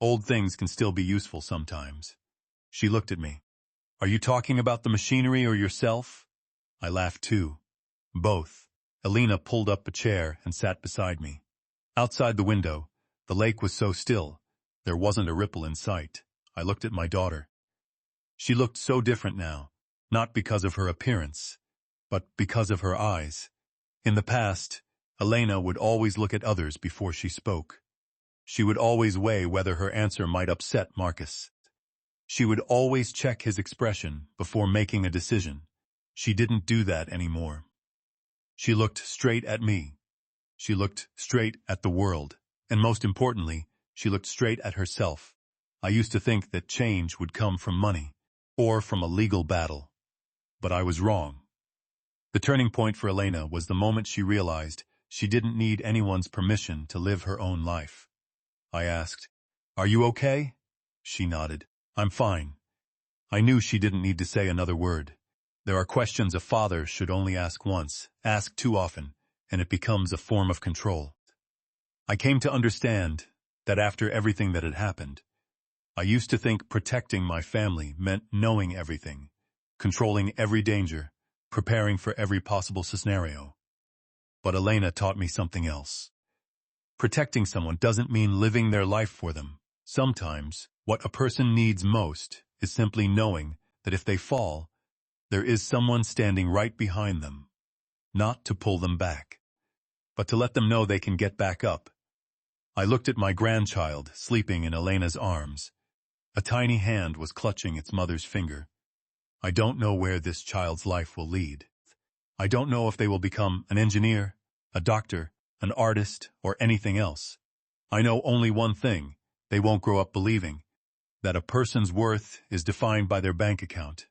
Speaker 1: Old things can still be useful sometimes. She looked at me. Are you talking about the machinery or yourself? I laughed too. Both. Elena pulled up a chair and sat beside me. Outside the window, the lake was so still, there wasn't a ripple in sight. I looked at my daughter. She looked so different now, not because of her appearance, but because of her eyes. In the past, Elena would always look at others before she spoke. She would always weigh whether her answer might upset Marcus. She would always check his expression before making a decision. She didn't do that anymore. She looked straight at me. She looked straight at the world. And most importantly, she looked straight at herself. I used to think that change would come from money, or from a legal battle. But I was wrong. The turning point for Elena was the moment she realized she didn't need anyone's permission to live her own life. I asked, "Are you okay?" She nodded. "I'm fine." I knew she didn't need to say another word. There are questions a father should only ask once, ask too often, and it becomes a form of control. I came to understand that after everything that had happened, I used to think protecting my family meant knowing everything, controlling every danger, preparing for every possible scenario. But Elena taught me something else. Protecting someone doesn't mean living their life for them. Sometimes, what a person needs most is simply knowing that if they fall, there is someone standing right behind them, not to pull them back, but to let them know they can get back up. I looked at my grandchild sleeping in Elena's arms. A tiny hand was clutching its mother's finger. I don't know where this child's life will lead. I don't know if they will become an engineer, a doctor, an artist, or anything else. I know only one thing: they won't grow up believing that a person's worth is defined by their bank account.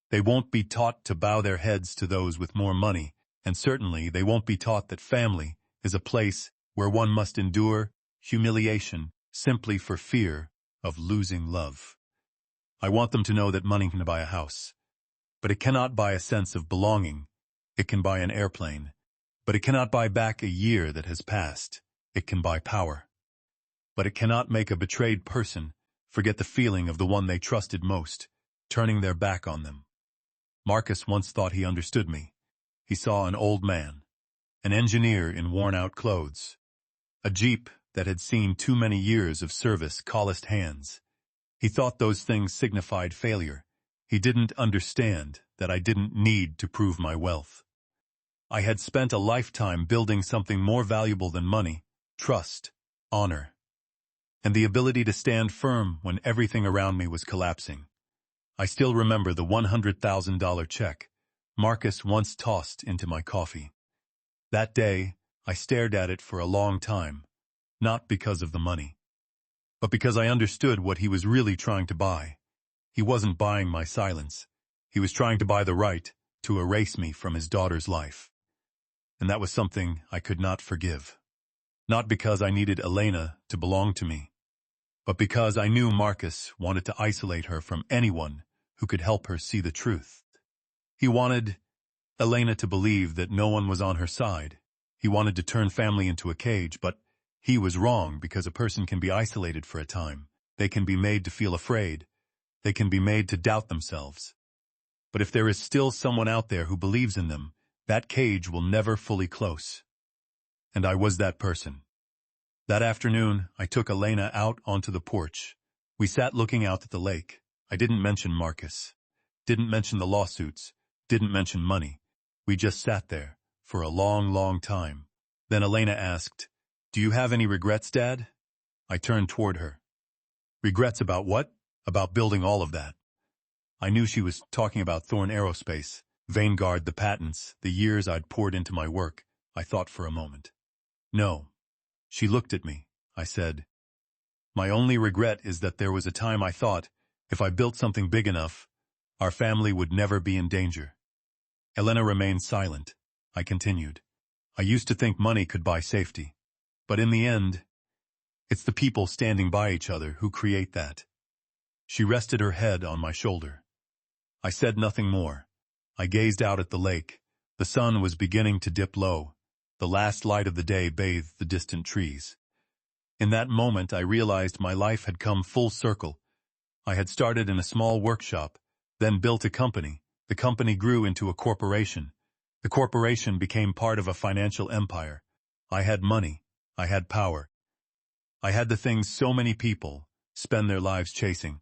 Speaker 1: They won't be taught to bow their heads to those with more money, and certainly they won't be taught that family is a place where one must endure humiliation simply for fear of losing love. I want them to know that money can buy a house, but it cannot buy a sense of belonging. It can buy an airplane, but it cannot buy back a year that has passed. It can buy power, but it cannot make a betrayed person forget the feeling of the one they trusted most, turning their back on them. Marcus once thought he understood me. He saw an old man, an engineer in worn-out clothes, a Jeep that had seen too many years of service, calloused hands. He thought those things signified failure. He didn't understand that I didn't need to prove my wealth. I had spent a lifetime building something more valuable than money: trust, honor, and the ability to stand firm when everything around me was collapsing. I still remember the $100,000 check Marcus once tossed into my coffee. That day, I stared at it for a long time, not because of the money, but because I understood what he was really trying to buy. He wasn't buying my silence. He was trying to buy the right to erase me from his daughter's life. And that was something I could not forgive. Not because I needed Elena to belong to me, but because I knew Marcus wanted to isolate her from anyone who could help her see the truth. He wanted Elena to believe that no one was on her side. He wanted to turn family into a cage, but he was wrong, because a person can be isolated for a time. They can be made to feel afraid. They can be made to doubt themselves. But if there is still someone out there who believes in them, that cage will never fully close. And I was that person. That afternoon, I took Elena out onto the porch. We sat looking out at the lake. I didn't mention Marcus, didn't mention the lawsuits, didn't mention money. We just sat there for a long, long time. Then Elena asked, "Do you have any regrets, Dad?" I turned toward her. "Regrets about what?" "About building all of that." I knew she was talking about Thorn Aerospace, Vanguard, the patents, the years I'd poured into my work. I thought for a moment. "No." She looked at me. I said, "My only regret is that there was a time I thought, if I built something big enough, our family would never be in danger." Elena remained silent. I continued, "I used to think money could buy safety. But in the end, it's the people standing by each other who create that." She rested her head on my shoulder. I said nothing more. I gazed out at the lake. The sun was beginning to dip low. The last light of the day bathed the distant trees. In that moment, I realized my life had come full circle. I had started in a small workshop, then built a company. The company grew into a corporation. The corporation became part of a financial empire. I had money. I had power. I had the things so many people spend their lives chasing.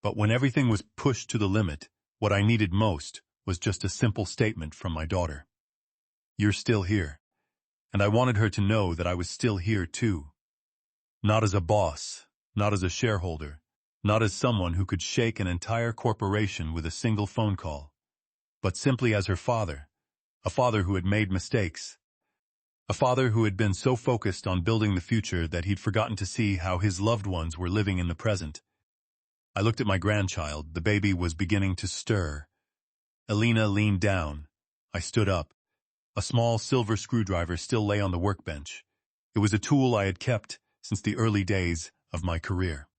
Speaker 1: But when everything was pushed to the limit, what I needed most was just a simple statement from my daughter. You're still here. And I wanted her to know that I was still here too. Not as a boss, not as a shareholder, not as someone who could shake an entire corporation with a single phone call, but simply as her father, a father who had made mistakes, a father who had been so focused on building the future that he'd forgotten to see how his loved ones were living in the present. I looked at my grandchild. The baby was beginning to stir. Elena leaned down. I stood up. A small silver screwdriver still lay on the workbench. It was a tool I had kept since the early days of my career.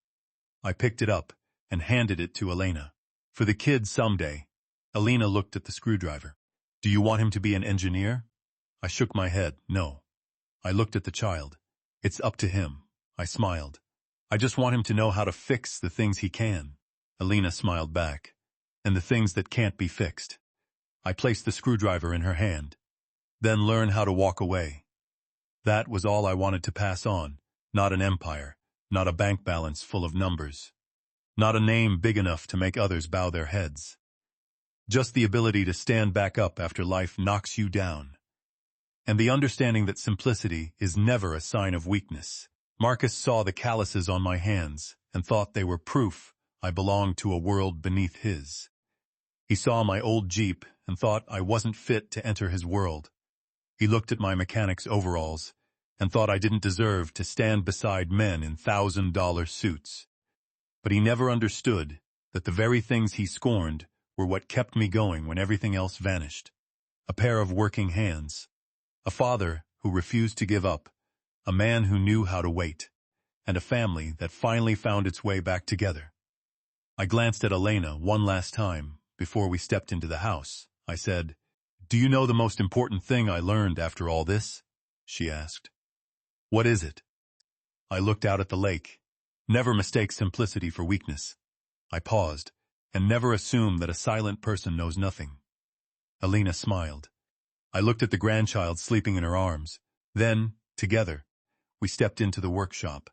Speaker 1: I picked it up and handed it to Elena. For the kid someday. Elena looked at the screwdriver. Do you want him to be an engineer? I shook my head. No. I looked at the child. It's up to him. I smiled. I just want him to know how to fix the things he can. Elena smiled back. And the things that can't be fixed. I placed the screwdriver in her hand. Then learn how to walk away. That was all I wanted to pass on. Not an empire. Not a bank balance full of numbers. Not a name big enough to make others bow their heads. Just the ability to stand back up after life knocks you down. And the understanding that simplicity is never a sign of weakness. Marcus saw the calluses on my hands and thought they were proof I belonged to a world beneath his. He saw my old Jeep and thought I wasn't fit to enter his world. He looked at my mechanic's overalls and thought I didn't deserve to stand beside men in $1,000 suits. But he never understood that the very things he scorned were what kept me going when everything else vanished. A pair of working hands. A father who refused to give up. A man who knew how to wait. And a family that finally found its way back together. I glanced at Elena one last time before we stepped into the house. I said, "Do you know the most important thing I learned after all this?" She asked. "What is it?" I looked out at the lake. Never mistake simplicity for weakness. I paused, and never assume that a silent person knows nothing. Elena smiled. I looked at the grandchild sleeping in her arms. Then, together, we stepped into the workshop.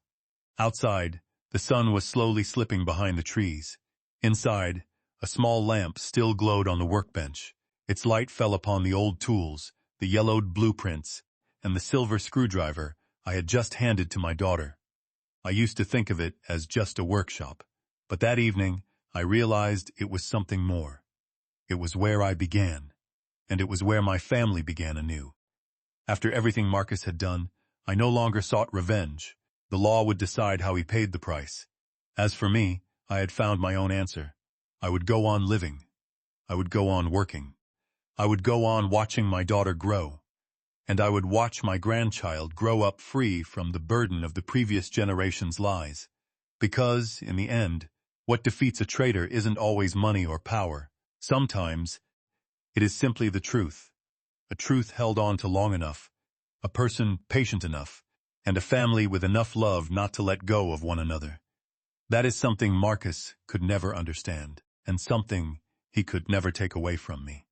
Speaker 1: Outside, the sun was slowly slipping behind the trees. Inside, a small lamp still glowed on the workbench. Its light fell upon the old tools, the yellowed blueprints, and the silver screwdriver I had just handed to my daughter. I used to think of it as just a workshop, but that evening I realized it was something more. It was where I began, and it was where my family began anew. After everything Marcus had done, I no longer sought revenge. The law would decide how he paid the price. As for me, I had found my own answer. I would go on living. I would go on working. I would go on watching my daughter grow. And I would watch my grandchild grow up free from the burden of the previous generation's lies. Because, in the end, what defeats a traitor isn't always money or power. Sometimes, it is simply the truth. A truth held on to long enough, a person patient enough, and a family with enough love not to let go of one another. That is something Marcus could never understand, and something he could never take away from me.